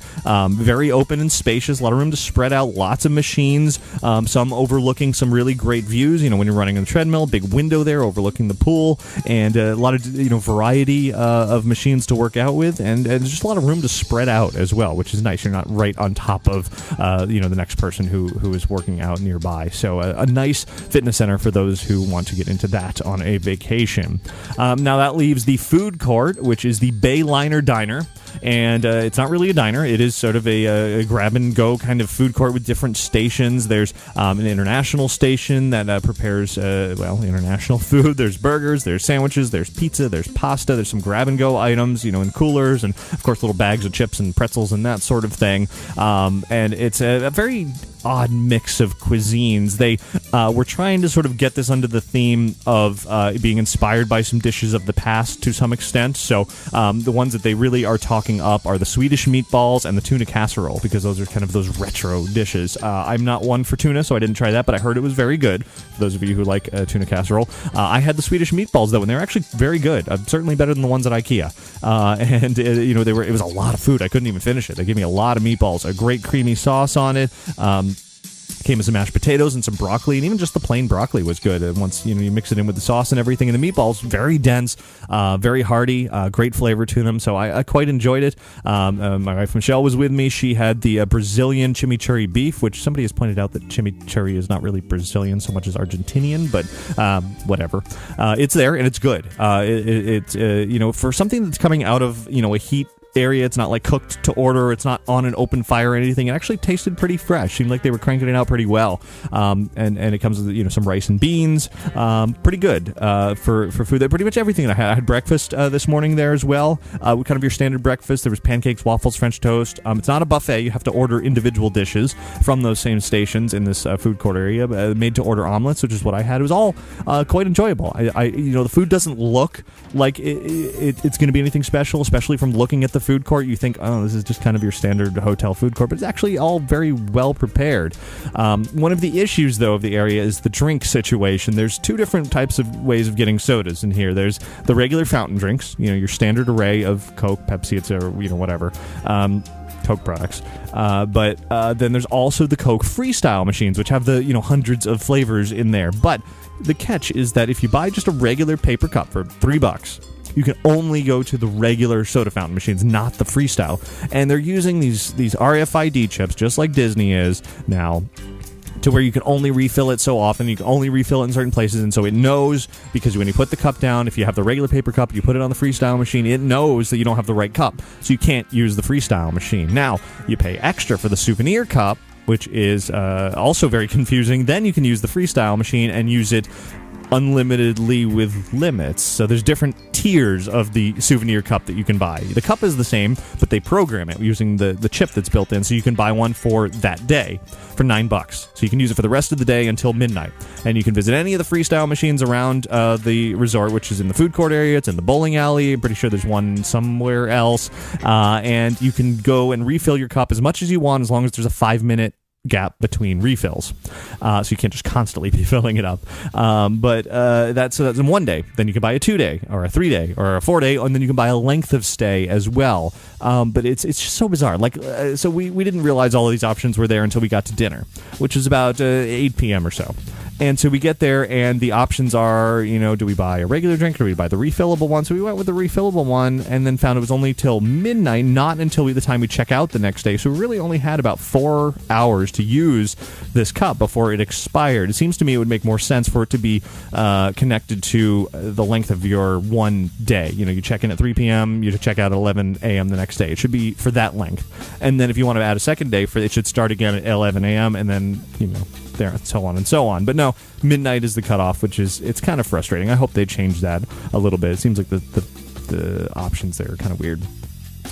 Very open and spacious, a lot of room to spread out, lots of machines, some overlooking some really great views. When you're running on the treadmill, big window there overlooking the pool, and a lot of variety of machines to work out with, and there's just a lot of room to spread out as well, which is nice. You're not right on top of the next person who is working out nearby. So a nice fitness center for those who want to get into that on a vacation. Now that leaves the food court, which is the Bayliner Diner. And it's not really a diner. It is sort of a grab-and-go kind of food court with different stations. There's an international station that prepares, international food. There's burgers, there's sandwiches, there's pizza, there's pasta, there's some grab-and-go items, in coolers, and, of course, little bags of chips and pretzels and that sort of thing. And it's a very odd mix of cuisines. They were trying to sort of get this under the theme of being inspired by some dishes of the past to some extent. So the ones that they really are talking up are the Swedish meatballs and the tuna casserole, because those are kind of those retro dishes. I'm not one for tuna, so I didn't try that, but I heard it was very good. For those of you who like tuna casserole, I had the Swedish meatballs though, and they're actually very good. Certainly better than the ones at IKEA. It was a lot of food. I couldn't even finish it. They gave me a lot of meatballs, a great creamy sauce on it. Came with some mashed potatoes and some broccoli, and even just the plain broccoli was good. And once you mix it in with the sauce and everything, and the meatballs, very dense, very hearty, great flavor to them. So I quite enjoyed it. My wife Michelle was with me. She had the Brazilian chimichurri beef, which somebody has pointed out that chimichurri is not really Brazilian so much as Argentinian, but whatever. It's there and it's good. It's for something that's coming out of a heat area, it's not like cooked to order, it's not on an open fire or anything. It actually tasted pretty fresh. Seemed like they were cranking it out pretty well. And it comes with some rice and beans. Pretty good for food. Pretty much everything that I had. I had breakfast this morning there as well. Kind of your standard breakfast. There was pancakes, waffles, French toast. It's not a buffet. You have to order individual dishes from those same stations in this food court area. Made to order omelets, which is what I had. It was all quite enjoyable. The food doesn't look like it's going to be anything special, especially from looking at the food court. You think, oh, this is just kind of your standard hotel food court, but it's actually all very well prepared. One of the issues, though, of the area is the drink situation. There's two different types of ways of getting sodas in here. There's the regular fountain drinks, your standard array of Coke, Pepsi, etc., whatever. Coke products. But then there's also the Coke Freestyle machines, which have the, hundreds of flavors in there. But the catch is that if you buy just a regular paper cup for $3, you can only go to the regular soda fountain machines, not the Freestyle. And they're using these RFID chips, just like Disney is now, to where you can only refill it so often. You can only refill it in certain places, and so it knows, because when you put the cup down, if you have the regular paper cup, you put it on the Freestyle machine, it knows that you don't have the right cup, so you can't use the Freestyle machine. Now, you pay extra for the souvenir cup, which is also very confusing. Then you can use the Freestyle machine and use it unlimitedly with limits. So there's different tiers of the souvenir cup that you can buy. The cup is the same, but they program it using the chip that's built in, so you can buy one for that day for $9. So you can use it for the rest of the day until midnight. And you can visit any of the Freestyle machines around the resort, which is in the food court area. It's in the bowling alley. I'm pretty sure there's one somewhere else. And you can go and refill your cup as much as you want, as long as there's a 5-minute gap between refills, so you can't just constantly be filling it up. But that's in one day. Then you can buy a 2-day or a 3-day or a 4-day, and then you can buy a length of stay as well. But it's just so bizarre. So we didn't realize all of these options were there until we got to dinner, which was about 8 p.m. or so. And so we get there, and the options are, do we buy a regular drink or do we buy the refillable one? So we went with the refillable one, and then found it was only till midnight, not until the time we check out the next day. So we really only had about 4 hours to use this cup before it expired. It seems to me it would make more sense for it to be connected to the length of your one day. You check in at 3 p.m., you check out at 11 a.m. the next day. It should be for that length. And then if you want to add a second day, it should start again at 11 a.m. and then, there, and so on and so on. But no, midnight is the cutoff, it's kind of frustrating. I hope they change that a little bit. It seems like the options there are kind of weird.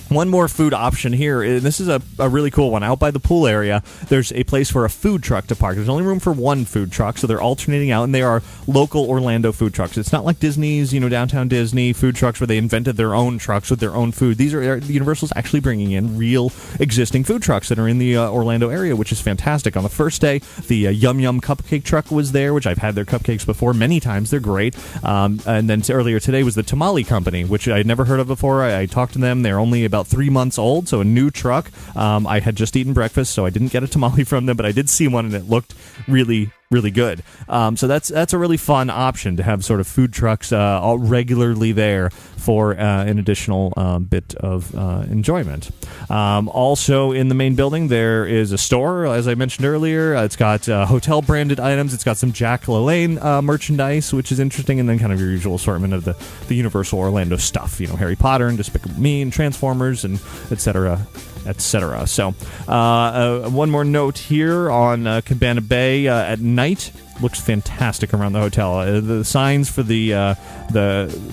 One more food option here, and this is a really cool one. Out by the pool area, there's a place for a food truck to park. There's only room for one food truck, so they're alternating out, and they are local Orlando food trucks. It's not like Disney's, downtown Disney food trucks where they invented their own trucks with their own food. These are Universal's actually bringing in real existing food trucks that are in the Orlando area, which is fantastic. On the first day, the Yum Yum cupcake truck was there, which I've had their cupcakes before many times. They're great. And then earlier today was the Tamale Company, which I had never heard of before. I talked to them. They're only about 3 months old, so a new truck. I had just eaten breakfast, so I didn't get a tamale from them, but I did see one, and it looked really, really good. So that's a really fun option to have sort of food trucks all regularly there for an additional bit of enjoyment. Also in the main building, there is a store, as I mentioned earlier. It's got hotel-branded items. It's got some Jack LaLanne merchandise, which is interesting, and then kind of your usual assortment of the Universal Orlando stuff. Harry Potter and Despicable Me and Transformers and et cetera, etc. So one more note here on Cabana Bay at night. Looks fantastic around the hotel. The signs for the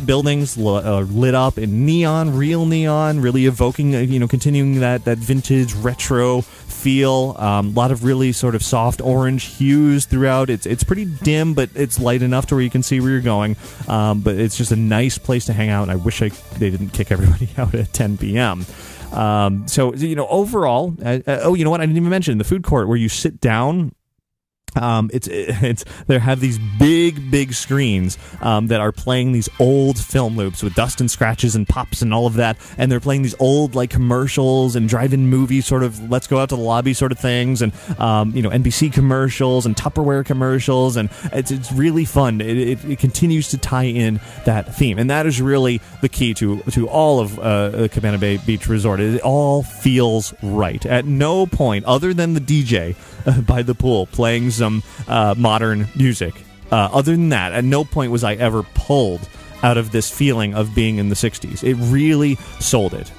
buildings lit up in neon, real neon, really evoking, continuing that vintage retro feel. A lot of really sort of soft orange hues throughout. It's pretty dim, but it's light enough to where you can see where you're going. But it's just a nice place to hang out, and I wish they didn't kick everybody out at 10 p.m. So overall, you know what? I didn't even mention the food court where you sit down. They have these big screens that are playing these old film loops with dust and scratches and pops and all of that, and they're playing these old like commercials and drive-in movie sort of let's go out to the lobby sort of things, and NBC commercials and Tupperware commercials, and it's really fun. It continues to tie in that theme, and that is really the key to all of the Cabana Bay Beach Resort. It all feels right. At no point, other than the DJ by the pool playing some modern music. Other than that, at no point was I ever pulled out of this feeling of being in the 60s. It really sold it.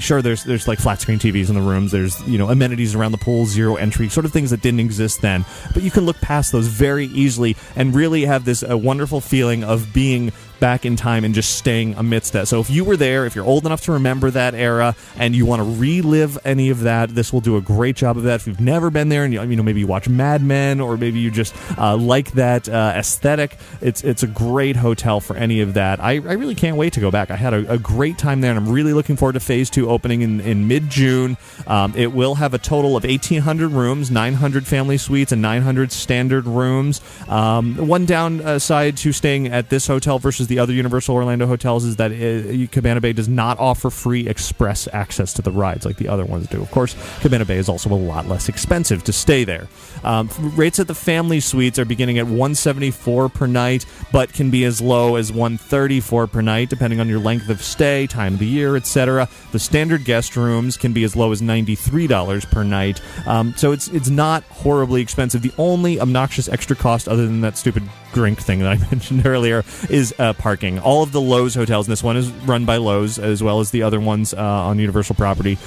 Sure, there's like flat screen TVs in the rooms. There's, amenities around the pool, zero entry, sort of things that didn't exist then. But you can look past those very easily and really have this wonderful feeling of being back in time and just staying amidst that. So if you were there, if you're old enough to remember that era and you want to relive any of that, this will do a great job of that. If you've never been there and maybe you watch Mad Men, or maybe you just like that aesthetic, it's a great hotel for any of that. I really can't wait to go back. I had a great time there, and I'm really looking forward to Phase 2 opening in mid-June. It will have a total of 1,800 rooms, 900 family suites, and 900 standard rooms. One downside to staying at this hotel versus the other Universal Orlando hotels is that Cabana Bay does not offer free express access to the rides like the other ones do. Of course, Cabana Bay is also a lot less expensive to stay there. Rates at the family suites are beginning at $174 per night, but can be as low as $134 per night, depending on your length of stay, time of the year, etc. The standard guest rooms can be as low as $93 per night. So it's not horribly expensive. The only obnoxious extra cost, other than that stupid drink thing that I mentioned earlier, is parking. All of the Lowe's hotels, and this one is run by Lowe's as well as the other ones on Universal property,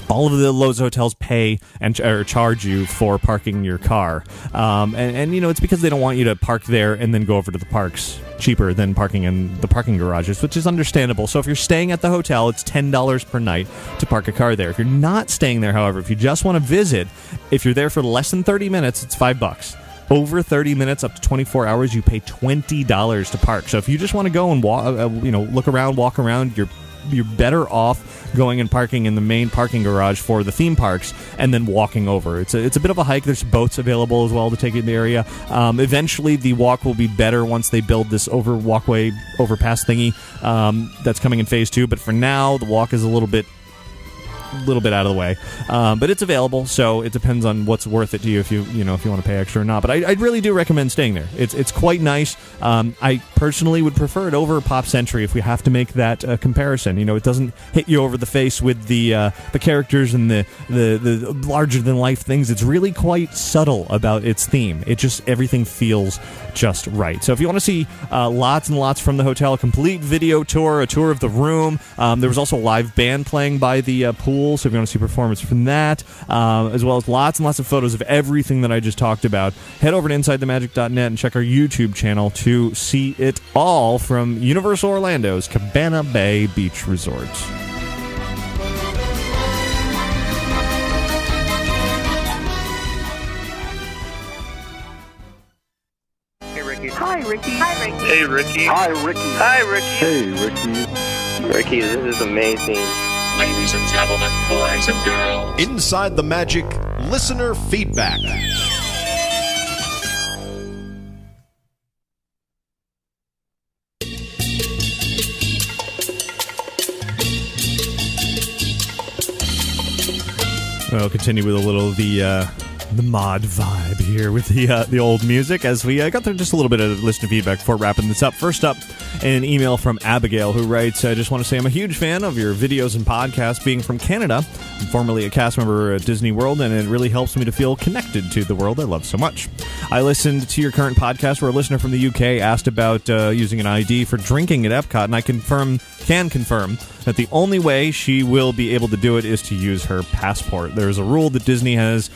all of the Lowe's hotels pay or charge you for parking your car. And it's because they don't want you to park there and then go over to the parks cheaper than parking in the parking garages, which is understandable. So if you're staying at the hotel, it's $10 per night to park a car there. If you're not staying there, however, if you just want to visit, if you're there for less than 30 minutes, it's $5. Over 30 minutes, up to 24 hours, you pay $20 to park. So if you just want to go and look around, walk around, you're better off going and parking in the main parking garage for the theme parks and then walking over. It's a bit of a hike. There's boats available as well to take you in the area. Eventually, the walk will be better once they build this overpass thingy that's coming in Phase 2. But for now, the walk is a little bit out of the way, but it's available, so it depends on what's worth it to you if you want to pay extra or not. But I really do recommend staying there. It's quite nice. I personally would prefer it over Pop Century if we have to make that comparison. It doesn't hit you over the face with the characters and the larger than life things. It's really quite subtle about its theme. Everything feels just right. So if you want to see lots and lots from the hotel, a complete video tour, a tour of the room. There was also a live band playing by the pool. So if you want to see performance from that, as well as lots and lots of photos of everything that I just talked about, head over to InsideTheMagic.net and check our YouTube channel to see it all from Universal Orlando's Cabana Bay Beach Resort. Ricky. Hi, Ricky. Hi, Ricky. Hey, Ricky. Hi, Ricky. Hi, Ricky. Hey, Ricky. Ricky, this is amazing. Ladies and gentlemen, boys and girls. Inside the Magic listener feedback. I'll continue with a little of the mod vibe here with the old music as we got through just a little bit of listener feedback before wrapping this up. First up, an email from Abigail who writes, I just want to say I'm a huge fan of your videos and podcasts. Being from Canada, I'm formerly a cast member at Disney World, and it really helps me to feel connected to the world I love so much. I listened to your current podcast where a listener from the UK asked about using an ID for drinking at Epcot, and I can confirm that the only way she will be able to do it is to use her passport. There's a rule that Disney has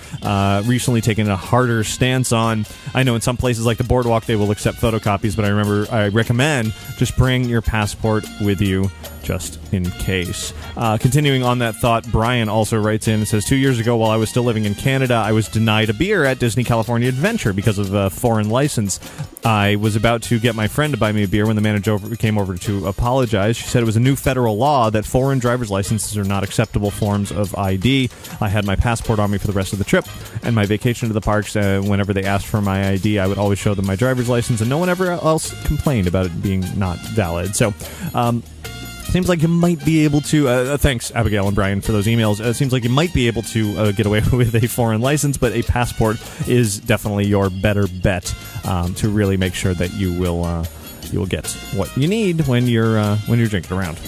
recently taken a harder stance on. I know in some places like the Boardwalk they will accept photocopies, but I recommend just bring your passport with you just in case. Continuing on that thought, Brian also writes in and says, 2 years ago while I was still living in Canada, I was denied a beer at Disney California Adventure because of a foreign license. I was about to get my friend to buy me a beer when the manager came over to apologize. She said it was a new federal law that foreign driver's licenses are not acceptable forms of ID. I had my passport on me for the rest of the trip, and my vacation to the parks, whenever they asked for my ID, I would always show them my driver's license, and no one ever else complained about it being not valid. So, seems like you might be able to, thanks Abigail and Brian for those emails, it seems like you might be able to get away with a foreign license, but a passport is definitely your better bet to really make sure that you will get what you need when you're drinking around.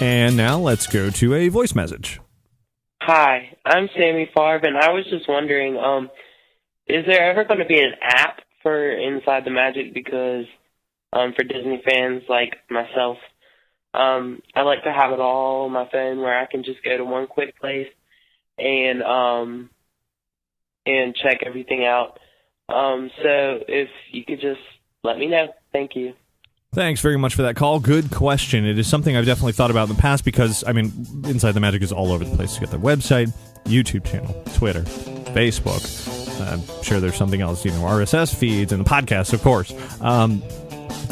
And now let's go to a voice message. Hi, I'm Sammy Favre, and I was just wondering, is there ever going to be an app for Inside the Magic? Because for Disney fans like myself, I like to have it all on my phone where I can just go to one quick place and check everything out. So if you could just let me know. Thank you. Thanks very much for that call. Good question. It is something I've definitely thought about in the past because, I mean, Inside the Magic is all over the place. You got their website, YouTube channel, Twitter, Facebook. I'm sure there's something else, RSS feeds and the podcasts, of course.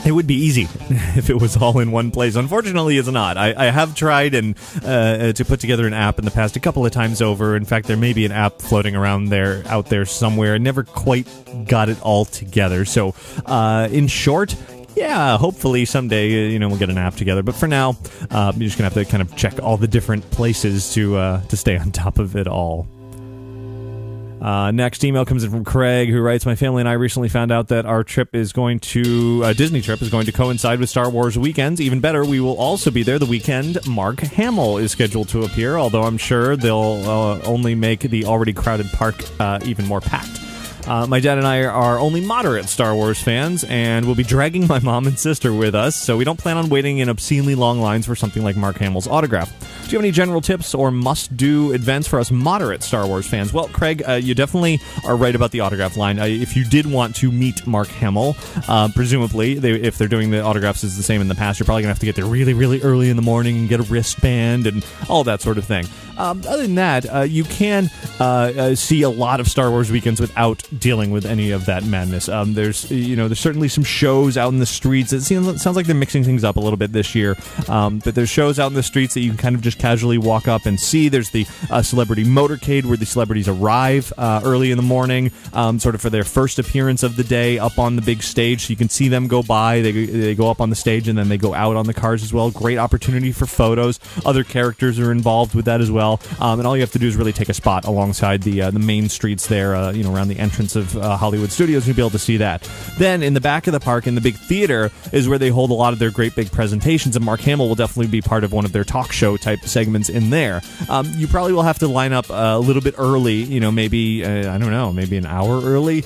It would be easy if it was all in one place. Unfortunately, it's not. I have tried to put together an app in the past a couple of times over. In fact, there may be an app floating around out there somewhere. I never quite got it all together. So, in short, yeah, hopefully someday, we'll get an app together. But for now, you're just going to have to kind of check all the different places to stay on top of it all. Next email comes in from Craig, who writes, my family and I recently found out that our trip is going to, Disney trip is going to coincide with Star Wars weekends. Even better, we will also be there the weekend Mark Hamill is scheduled to appear, although I'm sure they'll only make the already crowded park even more packed. My dad and I are only moderate Star Wars fans, and we'll be dragging my mom and sister with us, so we don't plan on waiting in obscenely long lines for something like Mark Hamill's autograph. Do you have any general tips or must-do events for us moderate Star Wars fans? Well, Craig, you definitely are right about the autograph line. If you did want to meet Mark Hamill, presumably, if they're doing the autographs as the same in the past, you're probably going to have to get there really, really early in the morning and get a wristband and all that sort of thing. Other than that, you can see a lot of Star Wars weekends without dealing with any of that madness. There's certainly some shows out in the streets. It sounds like they're mixing things up a little bit this year, but there's shows out in the streets that you can kind of just casually walk up and see. There's the celebrity motorcade where the celebrities arrive early in the morning, sort of for their first appearance of the day up on the big stage, so you can see them go by. They go up on the stage and then they go out on the cars as well. Great opportunity for photos. Other characters are involved with that as well. And all you have to do is really take a spot alongside the main streets there, around the entrance of Hollywood Studios, and you'll be able to see that. Then in the back of the park, in the big theater, is where they hold a lot of their great big presentations, and Mark Hamill will definitely be part of one of their talk show type segments in there. You probably will have to line up a little bit early, maybe, maybe an hour early.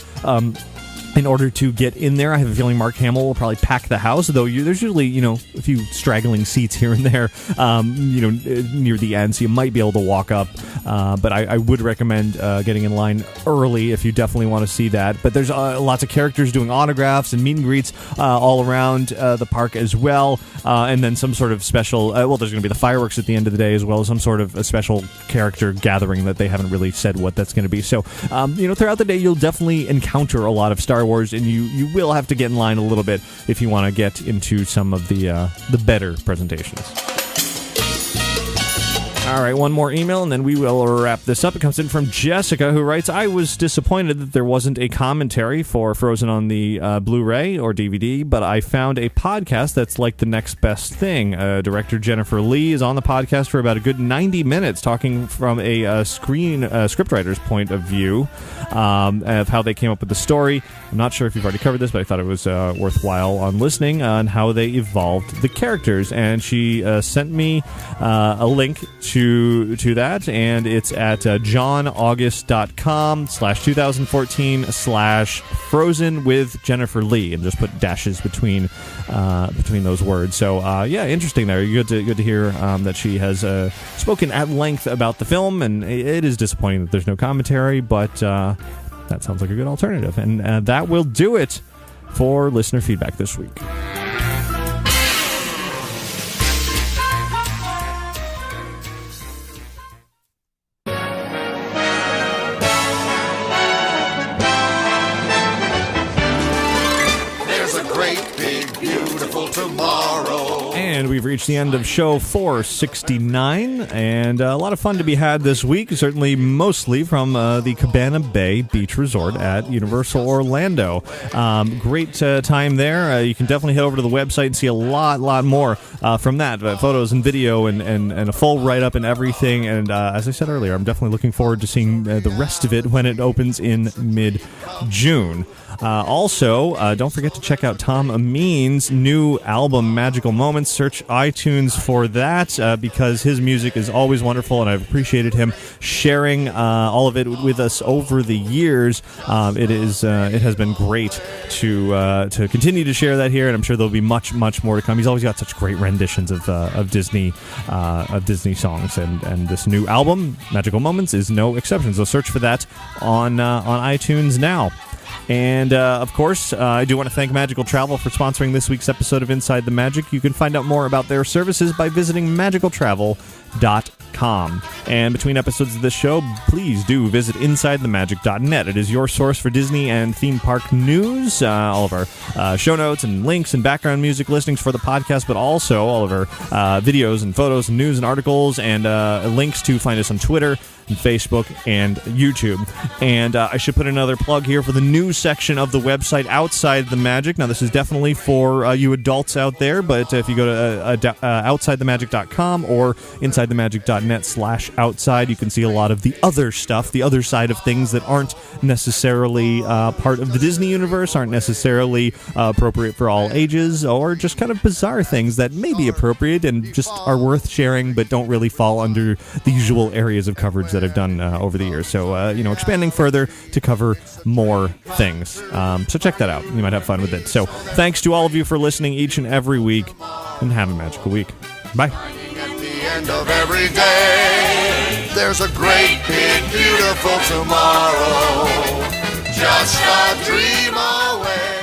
in order to get in there. I have a feeling Mark Hamill will probably pack the house, though there's usually, a few straggling seats here and there, near the end, so you might be able to walk up. But I would recommend getting in line early if you definitely want to see that. But there's lots of characters doing autographs and meet and greets all around the park as well. And then some sort of special, there's going to be the fireworks at the end of the day, as well as some sort of a special character gathering that they haven't really said what that's going to be. So, throughout the day, you'll definitely encounter a lot of Star Wars, and you will have to get in line a little bit if you want to get into some of the better presentations. All right, one more email, and then we will wrap this up. It comes in from Jessica, who writes, I was disappointed that there wasn't a commentary for Frozen on the Blu-ray or DVD, but I found a podcast that's like the next best thing. Director Jennifer Lee is on the podcast for about a good 90 minutes, talking from a scriptwriter's point of view of how they came up with the story. I'm not sure if you've already covered this, but I thought it was worthwhile on listening on how they evolved the characters. And she sent me a link to that, and it's at johnaugust.com/2014/Frozen with Jennifer Lee, and just put dashes between those words. So interesting there. Good to hear that she has spoken at length about the film, and it is disappointing that there's no commentary, but that sounds like a good alternative. And that will do it for listener feedback this week. And we've reached the end of show 469, and a lot of fun to be had this week, certainly mostly from the Cabana Bay Beach Resort at Universal Orlando. Great time there. You can definitely head over to the website and see a lot more from that, photos and video and a full write-up and everything. And as I said earlier, I'm definitely looking forward to seeing the rest of it when it opens in mid-June. Also, don't forget to check out Tom Amin's new album, Magical Moments. Search iTunes for that because his music is always wonderful, and I've appreciated him sharing all of it with us over the years. It has been great to continue to share that here, and I'm sure there'll be much more to come. He's always got such great renditions of Disney songs, and this new album, Magical Moments, is no exception. So search for that on iTunes now. And, of course, I do want to thank Magical Travel for sponsoring this week's episode of Inside the Magic. You can find out more about their services by visiting magicaltravel.com. And between episodes of this show, please do visit InsideTheMagic.net. It is your source for Disney and theme park news, all of our show notes and links and background music listings for the podcast, but also all of our videos and photos and news and articles and links to find us on Twitter and Facebook and YouTube. And I should put another plug here for the news section of the website, Outside the Magic. Now, this is definitely for you adults out there, but if you go to OutsideTheMagic.com or InsideTheMagic.net/outside, you can see a lot of the other stuff, the other side of things that aren't necessarily part of the Disney universe, aren't necessarily appropriate for all ages, or just kind of bizarre things that may be appropriate and just are worth sharing, but don't really fall under the usual areas of coverage that I've done over the years. So, expanding further to cover more things. So check that out. You might have fun with it. So thanks to all of you for listening each and every week, and have a magical week. Bye. At the end of every day, there's a great, big, beautiful tomorrow, just a dream away.